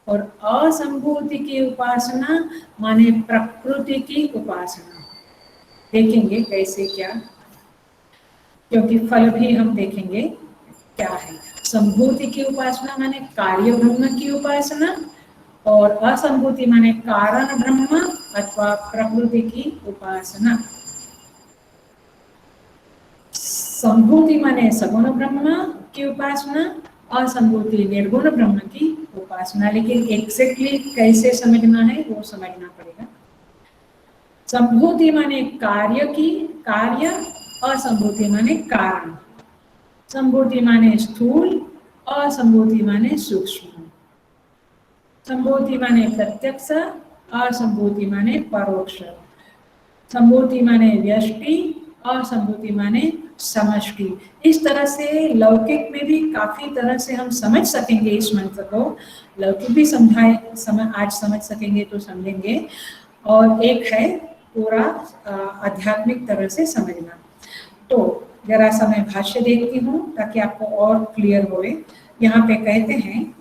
और असंभूति की उपासना माने प्रकृति की उपासना। देखेंगे कैसे क्या, क्योंकि फल भी हम देखेंगे क्या है। संभूति की उपासना माने कार्य ब्रह्म की उपासना, और असंभूति माने कारण ब्रह्म अथवा प्रकृति की उपासना। संभूति माने सगुण ब्रह्म की उपासना, असंभूति निर्गुण ब्रह्म की उपासना। लेकिन एग्जैक्टली कैसे समझना है वो समझना पड़ेगा। संभूति माने कार्य की कार्य, असंभूति माने कारण। संभूति माने स्थूल, असंभूति माने सूक्ष्म। संभूति माने प्रत्यक्ष, असंभूति माने परोक्ष। संभूति माने व्यष्टि, असंभूति माने समष्टि। इस तरह से लौकिक में भी काफी तरह से हम समझ सकेंगे इस मंत्र को। लौकिक भी आज समझ सकेंगे तो समझेंगे। और एक है पूरा आध्यात्मिक तरह से समझना। तो जरा सा मैं भाष्य देखती हूँ ताकि आपको और क्लियर होए। यहाँ पे कहते हैं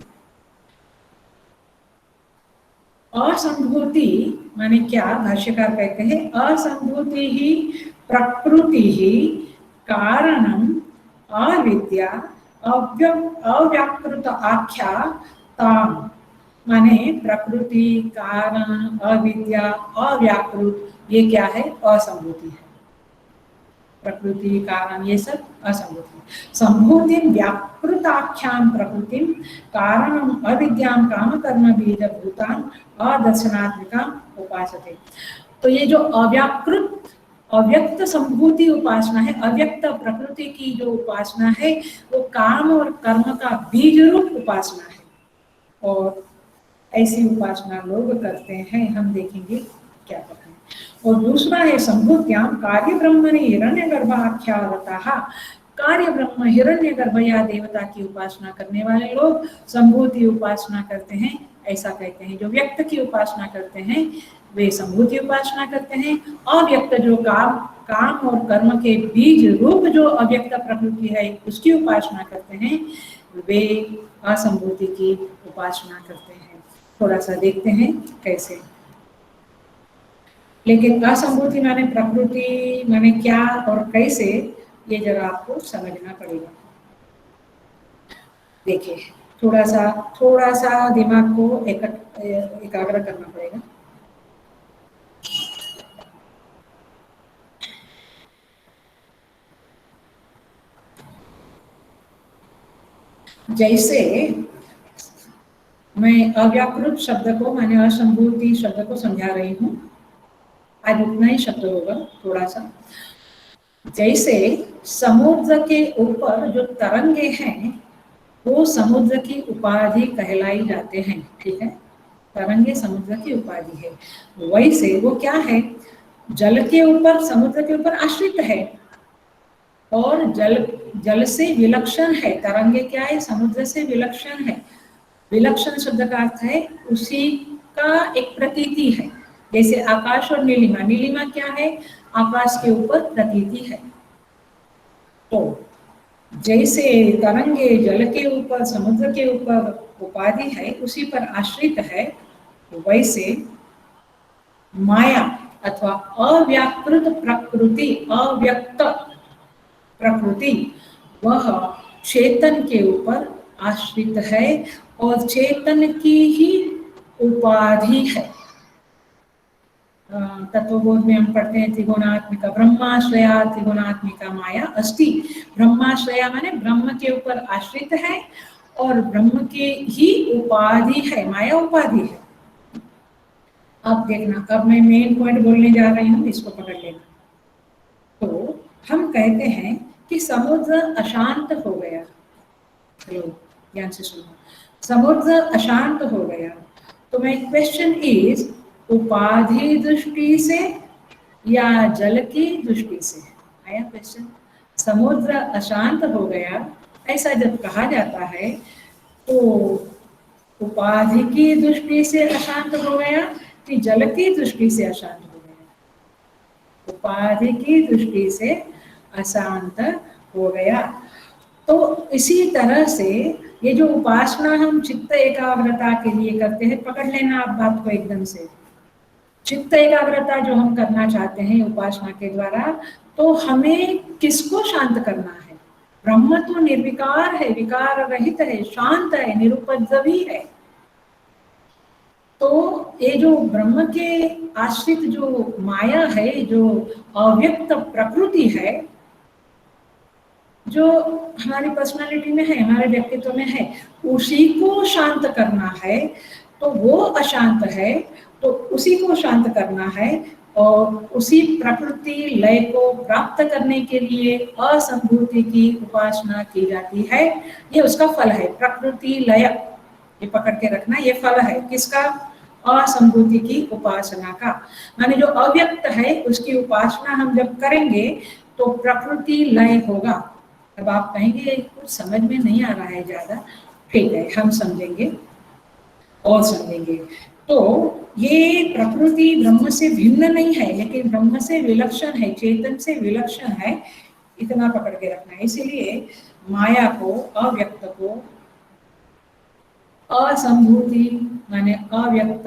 असंभूति माने क्या? भाष्यकार कहते हैं असंभूति ही प्रकृति ही कारणम अविद्या अव्याकृत आख्या ताम। माने प्रकृति, कारण, अविद्या, अव्याकृत, ये क्या है? असंभूति है। प्रकृति, कारण, ये सब असंभूति। संभूति व्याकृताख्याम प्रकृति कारणम अविद्याम काम कर्म बीज भूतान अदर्शनात्मिका उपासते। तो ये जो अव्याकृत अव्यक्त संभूति उपासना है, अव्यक्त प्रकृति की जो उपासना है, वो काम और कर्म का बीज रूप उपासना है। और ऐसी उपासना लोग करते हैं, हम देखेंगे क्या करते हैं। और दूसरा है संभूत्याम कार्य ब्रह्मणि हिरण्यगर्भाख्यावतः। कार्य ब्रह्म हिरण्यगर्भ या देवता की उपासना करने वाले लोग संभूति उपासना करते हैं, ऐसा कहते हैं। जो व्यक्त की उपासना करते हैं वे संभूति उपासना करते हैं। अव्यक्त जो काम और कर्म के बीज रूप जो अव्यक्त प्रकृति है उसकी उपासना करते हैं, वे असंभूति की उपासना करते हैं। थोड़ा सा देखते हैं कैसे। लेकिन असंभूति माने प्रकृति माने क्या और कैसे, ये जरा आपको समझना पड़ेगा। देखिए थोड़ा सा दिमाग को एकाग्र करना पड़ेगा। जैसे मैं अव्याकृत शब्द को माने असंभूति शब्द को समझा रही हूँ, आज उतना ही शब्द होगा थोड़ा सा। जैसे समुद्र के ऊपर जो तरंगे हैं वो समुद्र की उपाधि कहलाई जाते हैं, ठीक है। तरंगे समुद्र की उपाधि है। वैसे वो क्या है? जल के ऊपर, समुद्र के ऊपर आश्रित है और जल से विलक्षण है। तरंगे क्या है? समुद्र से विलक्षण है। विलक्षण शब्द का अर्थ है उसी का एक प्रतीति है। जैसे आकाश और नीलिमा, नीलिमा क्या है? आकाश के ऊपर प्रतीति है। तो जैसे तरंगे जल के ऊपर, समुद्र के ऊपर उपाधि है, उसी पर आश्रित है, वैसे माया अथवा अव्याकृत प्रकृति, अव्यक्त प्रकृति, वह चेतन के ऊपर आश्रित है और चेतन की ही उपाधि है। तत्वबोध में हम पढ़ते हैं त्रिगुणात्मिका ब्रह्माश्रया त्रिगुणात्मिका माया अस्ति। ब्रह्माश्रया माने ब्रह्म के ऊपर आश्रित है और ब्रह्म की ही उपाधि है, माया उपाधि है। अब देखना, अब मैं मेन पॉइंट बोलने जा रही हूँ, इसको पकड़ लेना। तो हम कहते हैं कि समुद्र अशांत हो गया। हेलो, ध्यान से सुनो। समुद्र अशांत हो गया तो मैं क्वेश्चन इज उपाधि दृष्टि से या जल की दृष्टि से? आया क्वेश्चन। समुद्र अशांत हो गया ऐसा जब कहा जाता है तो उपाधि की दृष्टि से अशांत हो गया कि जल की दृष्टि से अशांत हो गया? उपाधि की दृष्टि से अशांत हो गया। तो इसी तरह से ये जो उपासना हम चित्त एकाग्रता के लिए करते हैं, पकड़ लेना आप बात को एकदम से। चित्त एकाग्रता जो हम करना चाहते हैं उपासना के द्वारा, तो हमें किसको शांत करना है? ब्रह्म तो निर्विकार है, विकार रहित है, शांत है, निरुपद्रवी है। तो ये जो ब्रह्म के आश्रित जो माया है, जो अव्यक्त प्रकृति है, जो हमारी पर्सनालिटी में है, हमारे व्यक्तित्व में है, उसी को शांत करना है। तो वो अशांत है, तो उसी को शांत करना है, और उसी प्रकृति लय को प्राप्त करने के लिए असंभूति की उपासना की जाती है। ये उसका फल है, प्रकृति लय, ये पकड़ के रखना, ये फल है किसका? असंभूति की उपासना का। माने जो अव्यक्त है उसकी उपासना हम जब करेंगे तो प्रकृति लय होगा। अब आप कहेंगे कुछ समझ में नहीं आ रहा है ज्यादा, ठीक है, हम समझेंगे और समझेंगे। तो ये प्रकृति ब्रह्म से भिन्न नहीं है, लेकिन ब्रह्म से विलक्षण है, चेतन से विलक्षण है, इतना पकड़ के रखना है। इसीलिए माया को, अव्यक्त को असंभूति माने अव्यक्त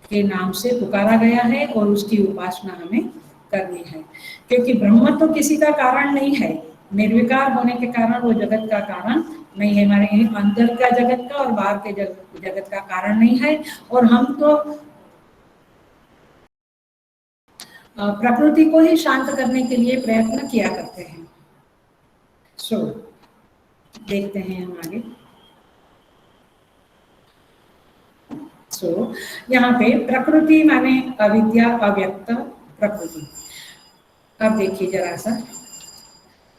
के नाम से पुकारा गया है, और उसकी उपासना हमें करनी है। क्योंकि ब्रह्म तो किसी का कारण नहीं है, निर्विकार होने के कारण वो जगत का कारण नहीं है, हमारे अंदर का जगत का और बाहर के जगत का कारण नहीं है। और हम तो प्रकृति को ही शांत करने के लिए प्रयत्न किया करते हैं। सो देखते हैं हम आगे। सो यहाँ पे प्रकृति माने अविद्या, अव्यक्त प्रकृति। अब देखिए जरा सा,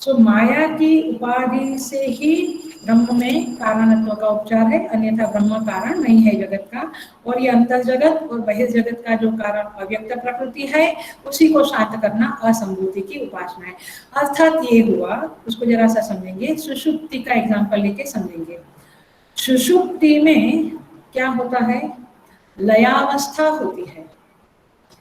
सो माया की उपाधि से ही ब्रह्म में कारणत्व का उपचार है, अन्यथा ब्रह्म कारण नहीं है जगत का। और ये अंतर जगत और बहिर्जगत का जो कारण अव्यक्त प्रकृति है, उसी को शांत करना असंभूति की उपासना है। अर्थात ये हुआ, उसको जरा सा समझेंगे, सुषुप्ति का एग्जाम्पल लेके समझेंगे। सुषुप्ति में क्या होता है? लयावस्था होती है।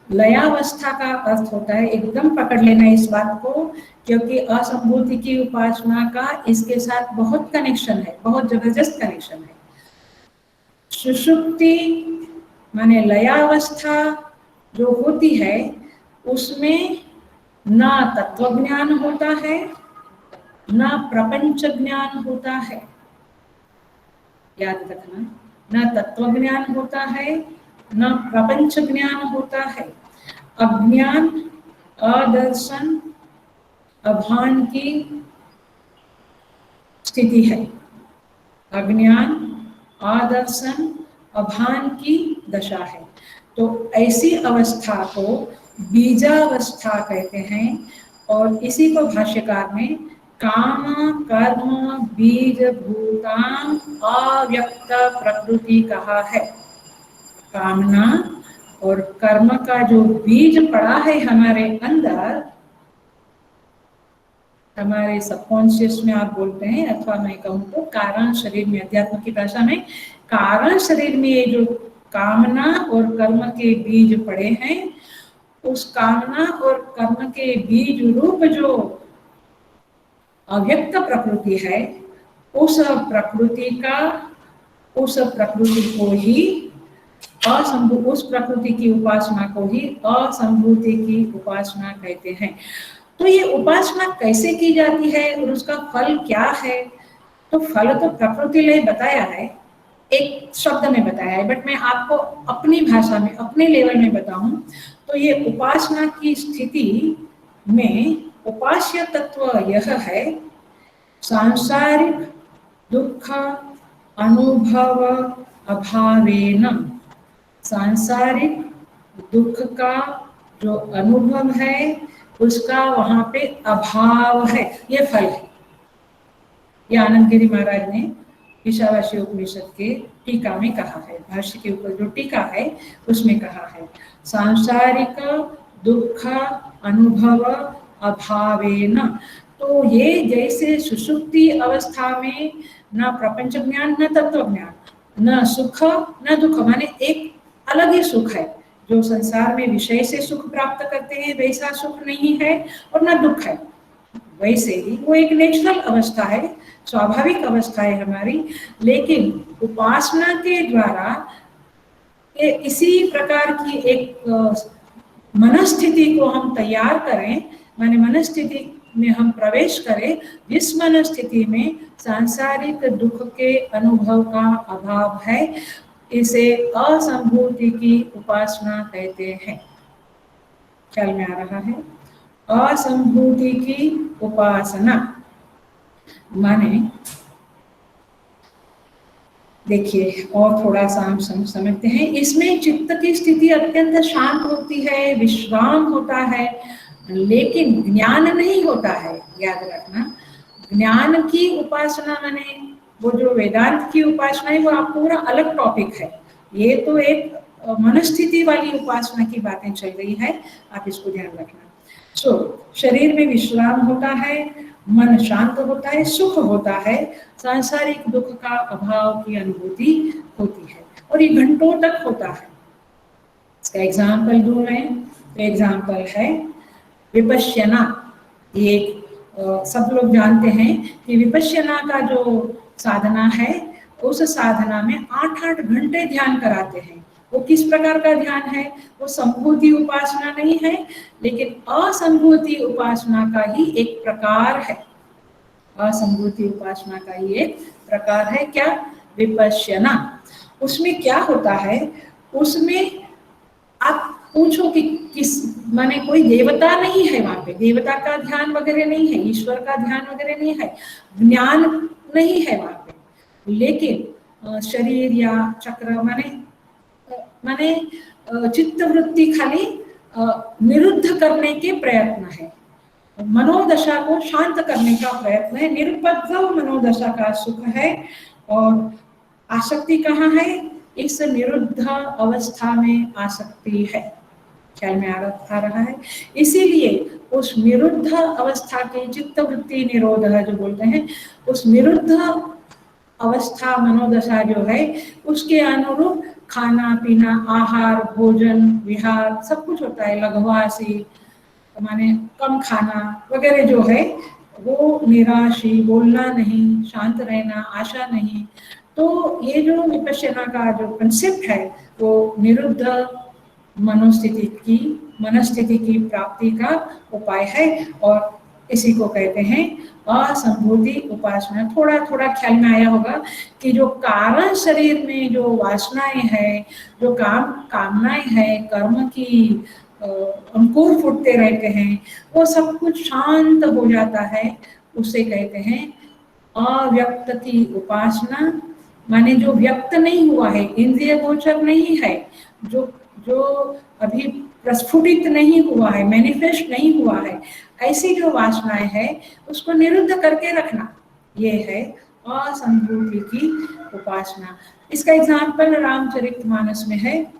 लयावस्था का अर्थ होता है, एकदम पकड़ लेना इस बात को, क्योंकि असंभूति की उपासना का इसके साथ बहुत कनेक्शन है, बहुत जबरदस्त कनेक्शन है। सुषुप्ति माने लयावस्था जो होती है, उसमें ना तत्व ज्ञान होता है, ना प्रपंच ज्ञान होता है। याद रखना, ना तत्व ज्ञान होता है, न प्रपंच ज्ञान होता है। अज्ञान, अदर्शन, अभान की स्थिति है। अज्ञान, अदर्शन, अभान की दशा है। तो ऐसी अवस्था को बीजावस्था कहते हैं, और इसी को भाष्यकार ने काम कर्म बीज भूतां अव्यक्त प्रकृति कहा है। कामना और कर्म का जो बीज पड़ा है हमारे अंदर, हमारे सबकॉन्शियस में आप बोलते हैं, अथवा मैं कहूँ तो कारण शरीर में, अध्यात्म की भाषा में कारण शरीर में ये जो कामना और कर्म के बीज पड़े हैं, उस कामना और कर्म के बीज रूप जो अव्यक्त प्रकृति है, उस प्रकृति को ही उस प्रकृति की उपासना को ही असंभूति की उपासना कहते हैं। तो ये उपासना कैसे की जाती है और उसका फल क्या है? तो फल तो प्रकृति लय बताया है, एक शब्द में बताया है, बट मैं आपको अपनी भाषा में, अपने लेवल में बताऊं तो ये उपासना की स्थिति में उपास्य तत्व यह है, सांसारिक दुख अनुभव अभावेन। सांसारिक दुख का जो अनुभव है उसका वहां पे अभाव है, ये फल है। ये आनंद गिरी महाराज ने ईशावासी उपनिषद के टीका में कहा है, भाष्य के ऊपर जो टीका है उसमें कहा है, सांसारिक दुख अनुभव अभावेन। तो ये जैसे सुषुप्ति अवस्था में न प्रपंच ज्ञान, न तत्व ज्ञान, न सुख न दुख, माने एक अलग ही सुख है, जो संसार में विषय से सुख प्राप्त करते हैं वैसा सुख नहीं है, और न दुख है। वैसे ही वो एक नेचुरल अवस्था है, स्वाभाविक अवस्था है हमारी। लेकिन उपासना के द्वारा इसी प्रकार की एक मनस्थिति को हम तैयार करें, माने मनस्थिति में हम प्रवेश करें, जिस मनस्थिति में सांसारिक दुख के अनुभव का अभाव है, इसे असंभूति की उपासना कहते हैं। ख्याल में आ रहा है? असंभूति की उपासना। माने देखिए और थोड़ा सा हम समझते हैं। इसमें चित्त की स्थिति अत्यंत शांत होती है, विश्राम होता है, लेकिन ज्ञान नहीं होता है। याद रखना, ज्ञान की उपासना माने वो जो वेदांत की उपासना है वो आप पूरा अलग टॉपिक है। ये तो एक मनस्थिति वाली उपासना की बातें चल रही है, आप इसको ध्यान रखना। शरीर में विश्राम होता है, मन शांत होता है, सुख होता है, सांसारिक दुख का अभाव की अनुभूति होती है, और ये घंटों तक होता है। इसका एग्जाम्पल दूं मैं, तो एग्जाम्पल है विपश्यना। ये सब लोग जानते हैं कि विपश्यना का जो साधना है, उस साधना में 8-8 घंटे ध्यान कराते हैं। वो किस प्रकार का ध्यान है? वो संभूति उपासना नहीं है, लेकिन असंभूति उपासना का ही एक प्रकार है। असंभूति उपासना का ही एक प्रकार है। क्या? विपश्यना। उसमें क्या होता है? उसमें आप पूछो कि किस माने कोई देवता नहीं है वहां पे, देवता का ध्यान वगैरह नहीं है, ईश्वर का ध्यान वगैरह नहीं है, ज्ञान नहीं है वहां पे, लेकिन शरीर या चक्र माने माने चित्त वृत्ति खाली निरुद्ध करने के प्रयत्न है, मनोदशा को शांत करने का प्रयत्न है। निरुपद्रव मनोदशा का सुख है, और आसक्ति कहाँ है? इस निरुद्ध अवस्था में आसक्ति है। ख्याल में आ रहा है? इसीलिए उस निरुद्ध अवस्था के चित्त वृत्ति निरोध जो बोलते हैं, उस निरुद्ध अवस्था मनोदशा जो है उसके अनुरूप खाना पीना, आहार, भोजन, विहार सब कुछ होता है। लघवासी माने कम खाना वगैरह जो है, वो निराशी, बोलना नहीं, शांत रहना, आशा नहीं। तो ये जो विपश्यना का जो कंसेप्ट है वो निरुद्ध मनस्थिति की प्राप्ति का उपाय है, और इसी को कहते हैं असंभूति उपासना। थोड़ा थोड़ा ख्याल में आया होगा कि जो कारण शरीर में जो वासनाएं हैं, जो कामनाएं हैं, कर्म की अंकुर फूटते रहते हैं, वो सब कुछ शांत हो जाता है। उसे कहते हैं अव्यक्त की उपासना। माने जो व्यक्त नहीं हुआ है, इंद्रिय गोचर नहीं है, जो जो अभी प्रस्फुटित नहीं हुआ है, मैनिफेस्ट नहीं हुआ है, ऐसी जो वासनाएं है उसको निरुद्ध करके रखना, ये है असंभूति की उपासना। इसका एग्जाम्पल रामचरितमानस में है।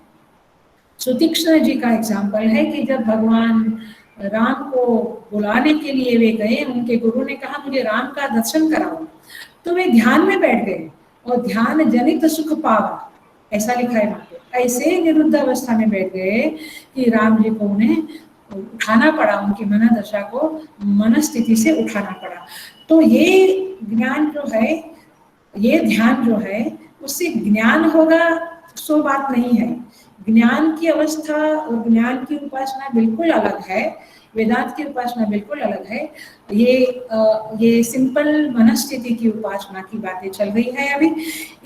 सुतीक्ष्ण जी का एग्जाम्पल है कि जब भगवान राम को बुलाने के लिए वे गए, उनके गुरु ने कहा मुझे राम का दर्शन कराओ, तो वे ध्यान में बैठ गए और ध्यान जनित सुख पावा, ऐसा लिखा है वहां पे। ऐसे निरुद्ध अवस्था में बैठ गए कि राम जी को उन्हें उठाना पड़ा, उनकी मनोदशा को मनस्थिति से उठाना पड़ा। तो ये ज्ञान जो है, ये ध्यान जो है, उससे ज्ञान होगा सो बात नहीं है। ज्ञान की अवस्था और ज्ञान की उपासना बिल्कुल अलग है, वेदांत की उपासना बिल्कुल अलग है। ये सिंपल मनस्थिति की उपासना की बातें चल रही है अभी।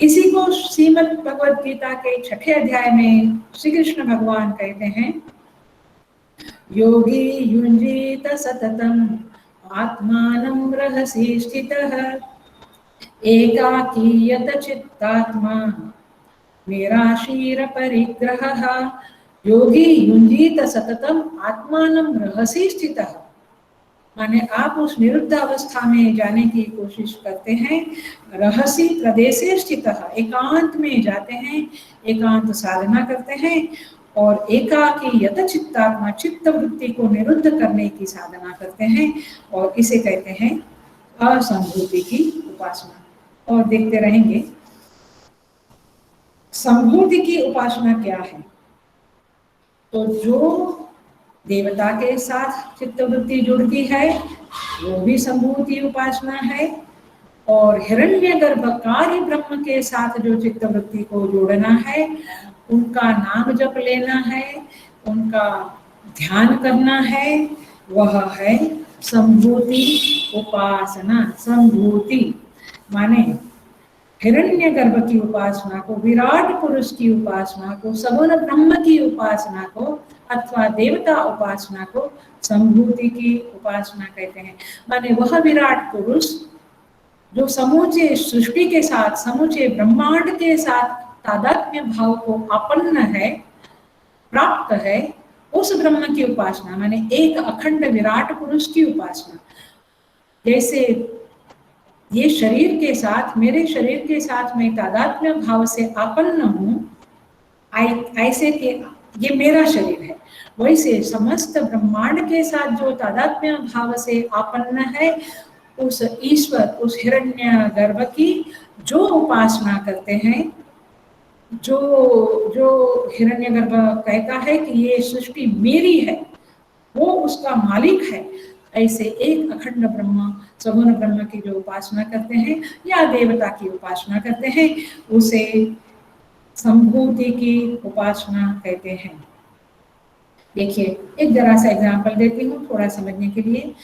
इसी को श्रीमद् भगवद गीता के 6ठे अध्याय में श्री कृष्ण भगवान कहते हैं, योगी युञ्जीत सततम् आत्मानं रहसि स्थितः एकाकीयत चित्तात्मा निराशीर परिग्रहः। योगी युञ्जीत सततम् आत्मानं रहसि स्थितः, माने आप उस निरुद्ध अवस्था में जाने की कोशिश करते हैं। रहसि प्रदेशे स्थितः, एकांत में जाते हैं, एकांत साधना करते हैं, और एकाकी यत चित्तात्मा, चित्त वृत्ति को निरुद्ध करने की साधना करते हैं, और इसे कहते हैं असंभूति की उपासना। और देखते रहेंगे संभूति की उपासना क्या है। तो जो देवता के साथ चित्तवृत्ति जुड़ती है वो भी संभूति उपासना है, और हिरण्यगर्भ कार्य ब्रह्म के साथ जो चित्तवृत्ति को जोड़ना है, उनका नाम जप लेना है, उनका ध्यान करना है, वह है संभूति उपासना। संभूति माने हिरण्यगर्भ की उपासना को, विराट पुरुष की उपासना को, सगुण ब्रह्म की उपासना को, अथवा देवता उपासना को संभूति की उपासना कहते हैं। माने वह विराट पुरुष जो समूचे सृष्टि के साथ, समूचे ब्रह्मांड के साथ तादात्म्य भाव को आपन्न है, प्राप्त है, उस ब्रह्म की उपासना माने एक अखंड विराट पुरुष की उपासना। जैसे ये शरीर के साथ, मेरे शरीर के साथ मैं तादात्म्य भाव से आपन्न हूँ, ऐसे कि ये मेरा शरीर है, वैसे समस्त ब्रह्मांड के साथ जो तादात्म्य भाव से आपन्न है, उस ईश्वर, उस हिरण्य गर्भ की जो उपासना करते हैं, जो जो हिरण्यगर्भ कहता है कि ये सृष्टि मेरी है, वो उसका मालिक है, ऐसे एक अखंड ब्रह्म, सगुण ब्रह्म की जो उपासना करते हैं या देवता की उपासना करते हैं, उसे संभूति की उपासना कहते हैं। देखिए एक जरा सा एग्जाम्पल देती हूँ थोड़ा समझने के लिए।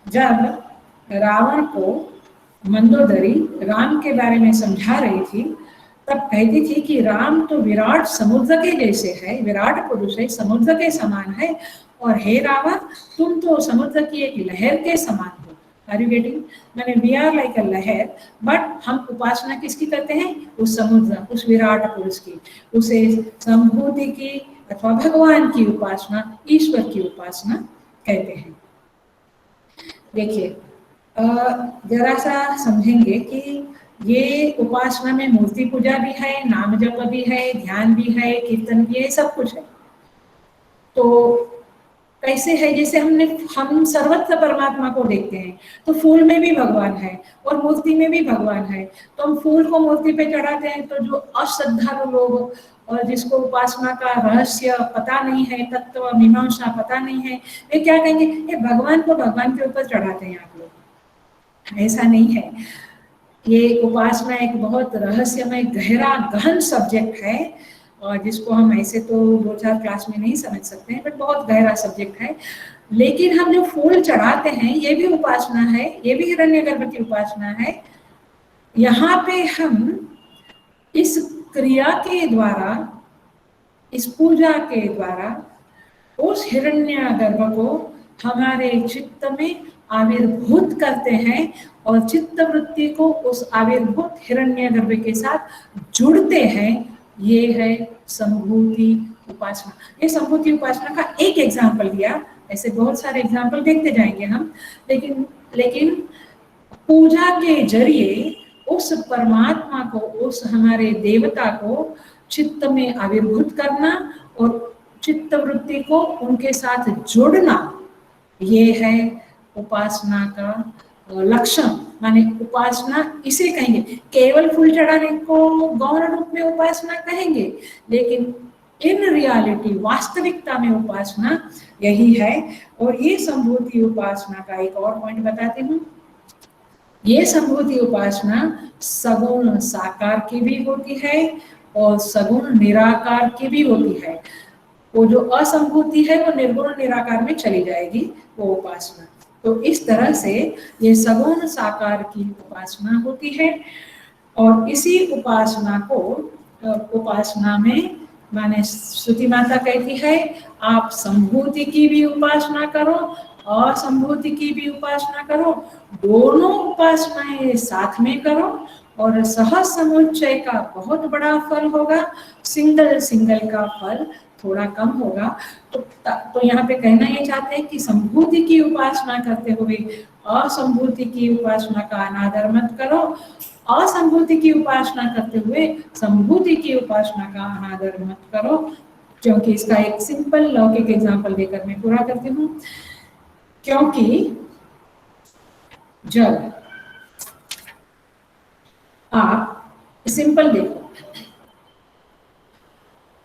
जब रावण को मंदोदरी राम के बारे में समझा रही थी, तब कहती थी कि राम तो विराट समुद्र के जैसे है, विराट पुरुष है, समुद्र के समान है, और हे रावण तुम तो समुद्र की एक लहर के समान हो। Are you getting? मैंने we are like a lehar, but हम उपासना किसकी करते हैं? उस समुद्र, उस विराट पुरुष की, उसे संभूति की अथवा भगवान की उपासना, ईश्वर की उपासना कहते हैं। देखिए जरा सा समझेंगे कि ये उपासना में मूर्ति पूजा भी है, नाम जप भी है, ध्यान भी है, कीर्तन भी है, सब कुछ है। तो कैसे है? जैसे हम सर्वत्र परमात्मा को देखते हैं, तो फूल में भी भगवान है और मूर्ति में भी भगवान है। तो हम फूल को मूर्ति पे चढ़ाते हैं, तो जो अश्रद्धालु लोग और जिसको उपासना का रहस्य पता नहीं है, तत्व मीमांसा पता नहीं है, वे क्या कहेंगे? ये भगवान को भगवान के ऊपर चढ़ाते हैं आप लोग। ऐसा नहीं है। ये उपासना एक बहुत रहस्यमय, गहरा, गहन सब्जेक्ट है, और जिसको हम ऐसे तो 2-4 क्लास में नहीं समझ सकते हैं, बट बहुत गहरा सब्जेक्ट है। लेकिन हम जो फूल चढ़ाते हैं, ये भी उपासना है, ये भी हिरण्यगर्भ की उपासना है। यहाँ पे हम इस क्रिया के द्वारा, इस पूजा के द्वारा उस हिरण्यगर्भ को हमारे चित्त में आविर्भूत करते हैं और चित्त वृत्ति को उस आविर्भूत हिरण्यगर्भ के साथ जुड़ते हैं। ये है संभूति उपासना। ये संभूति उपासना का एक एग्जाम्पल दिया, ऐसे बहुत सारे एग्जाम्पल देखते जाएंगे हम। लेकिन पूजा के जरिए उस परमात्मा को, उस हमारे देवता को चित्त में आविर्भूत करना और चित्त वृत्ति को उनके साथ जोड़ना, ये है उपासना का लक्षण। माने उपासना इसे कहेंगे। केवल फूल चढ़ाने को गौण रूप में उपासना कहेंगे, लेकिन इन रियलिटी, वास्तविकता में उपासना यही है। और ये संभूति उपासना का एक और पॉइंट बताती हूँ। ये संभूति उपासना सगुण साकार की भी होती है और सगुण निराकार की भी होती है। वो जो असंभूति है वो निर्गुण निराकार में चली जाएगी वो उपासना। तो इस तरह से ये सगुण साकार की उपासना होती है। और इसी उपासना को, उपासना में माने श्रुति माता कहती है आप संभूति की भी उपासना करो, असंभूति की भी उपासना करो, दोनों उपासनाएं साथ में करो और सहज समुच्चय का बहुत बड़ा फल होगा, सिंगल का फल थोड़ा कम होगा। तो यहाँ पे कहना ये चाहते हैं कि संभूति की उपासना करते हुए असंभूति की उपासना का अनादर मत करो, असंभूति की उपासना करते हुए संभूति की उपासना का अनादर मत करो। क्योंकि इसका एक सिंपल लौकिक एग्जाम्पल देकर मैं पूरा करती हूँ। क्योंकि जब आप सिंपल देखो,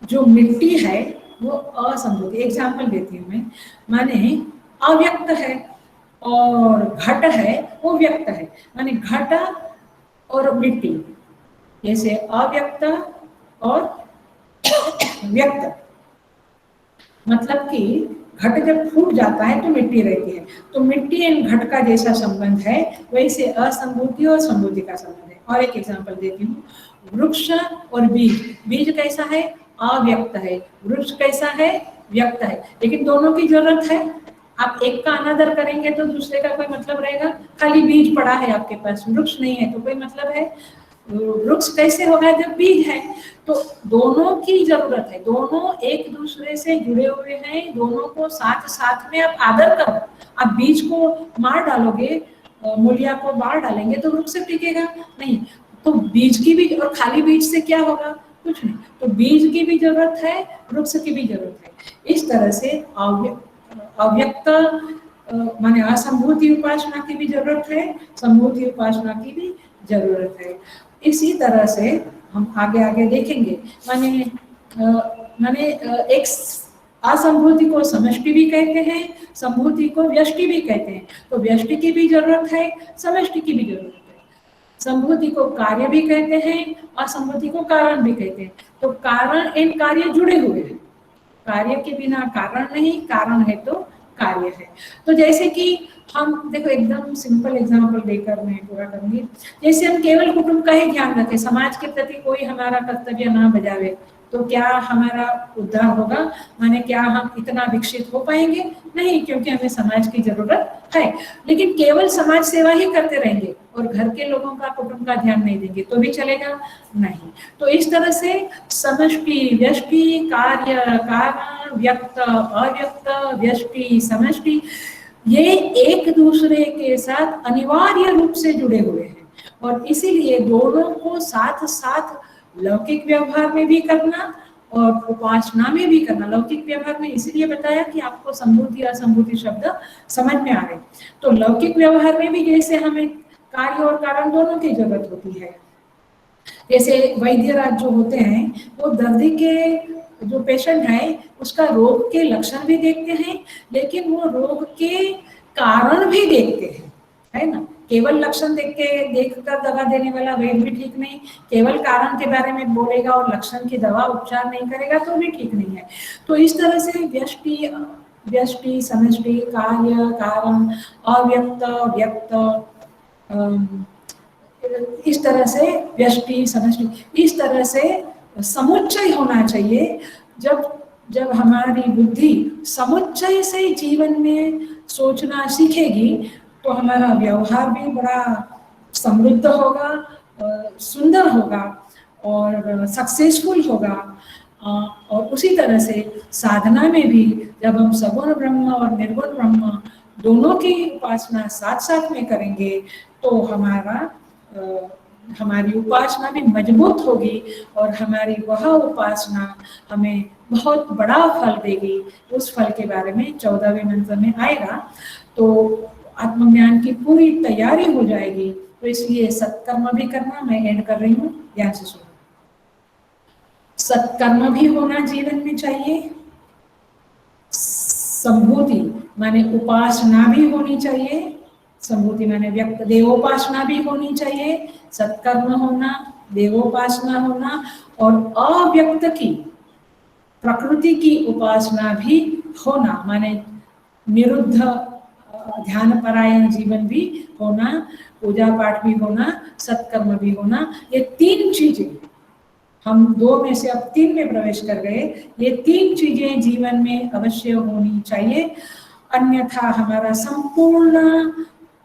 जो मिट्टी है वो असंभूति, एग्जाम्पल देती हूँ मैं, माने अव्यक्त है और घट है वो व्यक्त है। माने घट और मिट्टी, जैसे अव्यक्त और व्यक्त, मतलब कि घट जब फूट जाता है तो मिट्टी रहती है, तो मिट्टी एंड घट का जैसा संबंध है वैसे असंभूति और संभूति का संबंध है। और एक एग्जाम्पल देती हूँ, वृक्ष और बीज, बीज कैसा है? अव्यक्त है, वृक्ष कैसा है? व्यक्त है, लेकिन दोनों की जरूरत है। आप एक का अनादर करेंगे तो दूसरे का कोई मतलब रहेगा? खाली बीज पड़ा है आपके पास, वृक्ष नहीं है तो कोई मतलब है? वृक्ष कैसे होगा जब बीज है? तो दोनों की जरूरत है, दोनों एक दूसरे से जुड़े हुए हैं, दोनों को साथ साथ में आप आदर करो। आप बीज को मार डालोगे, मूलिया को मार डालेंगे तो वृक्ष टिकेगा नहीं। तो बीज की भी, और खाली बीज से क्या होगा? कुछ नहीं। तो बीज की भी जरूरत है, वृक्ष की भी जरूरत है। इस तरह से अव्यक्त माने असंभूति उपासना की भी जरूरत है, संभूति उपासना की भी जरूरत है। इसी तरह से हम आगे आगे देखेंगे। माने एक असंभूति को समष्टि भी कहते हैं, संभूति को व्यष्टि भी कहते हैं। तो व्यष्टि की भी जरूरत है, समष्टि की भी जरूरत है। संभूति को कार्य भी कहते हैं, असंभूति को कारण भी कहते हैं। तो कारण एंड कार्य जुड़े हुए हैं, कार्य के बिना कारण नहीं, कारण है तो कार्य है। तो जैसे कि हम देखो, एकदम सिंपल एग्जांपल देकर मैं पूरा करूंगी। जैसे हम केवल कुटुंब का ही ध्यान रखें, समाज के प्रति कोई हमारा कर्तव्य ना बजावे, तो क्या हमारा उद्धार होगा? माने क्या हम इतना विकसित हो पाएंगे? नहीं, क्योंकि हमें समाज की जरूरत है। लेकिन केवल समाज सेवा ही करते रहेंगे और घर के लोगों का, कुटुंब का ध्यान नहीं देंगे तो भी चलेगा? नहीं। तो इस तरह से समष्टि, व्यष्टि, कार्य, कारण, व्यक्त, अव्यक्त, व्यष्टि, समष्टि, ये एक दूसरे के साथ अनिवार्य रूप से जुड़े हुए हैं। और इसीलिए दोनों को साथ साथ लौकिक व्यवहार में भी करना और उपासना में भी करना। लौकिक व्यवहार में इसलिए बताया कि आपको संभूति असंभूति शब्द समझ में आ रहे। तो लौकिक व्यवहार में भी जैसे हमें कार्य और कारण दोनों की जरूरत होती है। जैसे वैद्यराज जो होते हैं, वो दर्दी के जो पेशेंट है उसका रोग के लक्षण भी देखते हैं, लेकिन वो रोग के कारण भी देखते हैं, है ना? केवल लक्षण देखकर दवा देने वाला वैद्य भी ठीक नहीं, केवल कारण के बारे में बोलेगा और लक्षण की दवा उपचार नहीं करेगा तो भी ठीक नहीं है। तो इस तरह से व्यष्टि, समष्टि, कार्य, कारण, अव्यक्त, व्यक्त, इस तरह से व्यष्टि, समष्टि, इस तरह से समुच्चय होना चाहिए। जब जब हमारी बुद्धि समुच्चय से जीवन में सोचना सीखेगी तो हमारा व्यवहार भी बड़ा समृद्ध होगा, सुंदर होगा और सक्सेसफुल होगा। और उसी तरह से साधना में भी जब हम सगुण ब्रह्म और निर्गुण ब्रह्म दोनों की उपासना साथ साथ में करेंगे तो हमारी उपासना भी मजबूत होगी और हमारी वह उपासना हमें बहुत बड़ा फल देगी। उस फल के बारे में 14वें मंत्र में आएगा। तो आत्मज्ञान की पूरी तैयारी हो जाएगी। तो इसलिए सत्कर्म भी करना, मैं एंड कर रही हूँ, ध्यान से सुनो। सत्कर्म भी होना जीवन में चाहिए, संभूति माने उपासना भी होनी चाहिए, संभूति माने व्यक्त देवोपासना भी होनी चाहिए, सत्कर्म होना, देवोपासना होना और अव्यक्त की प्रकृति की उपासना भी होना, माने निरुद्ध ध्यान परायण जीवन भी होना, पूजा पाठ भी होना, सत्कर्म भी होना। ये तीन चीजें, हम 2 में से अब 3 में प्रवेश कर गए। ये 3 चीजें जीवन में अवश्य होनी चाहिए, अन्यथा हमारा संपूर्ण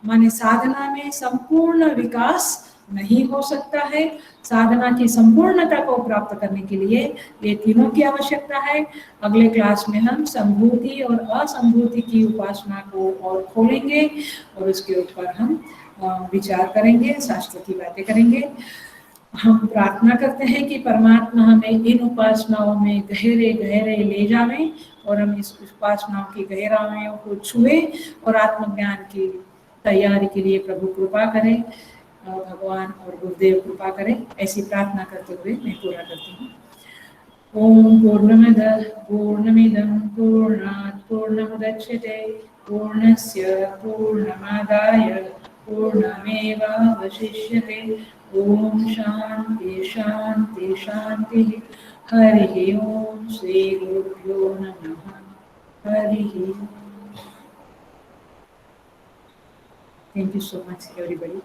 माने साधना में संपूर्ण विकास नहीं हो सकता है। साधना की संपूर्णता को प्राप्त करने के लिए ये तीनों की आवश्यकता है। अगले क्लास में हम संभूति और असंभूति की उपासना को और खोलेंगे और उसके ऊपर हम विचार करेंगे, शास्त्र की बातें करेंगे। हम प्रार्थना करते हैं कि परमात्मा हमें इन उपासनाओं में गहरे गहरे ले जावें और हम इस उपासनाओं की गहराइयों को छुए और आत्मज्ञान की तैयारी के लिए प्रभु कृपा करें, भगवान और गुरुदेव कृपा करें। ऐसी प्रार्थना करते हुए मैं पूरा करती हूँ। ओम पूर्णमदः पूर्णमिदं पूर्णात् पूर्णमुदच्यते पूर्णस्य पूर्णमादाय पूर्णमेवावशिष्यते। ओम शांति शांति शांति। हरि ओम। श्री गुरुभ्यो नमः। Hari. Thank you so much, everybody.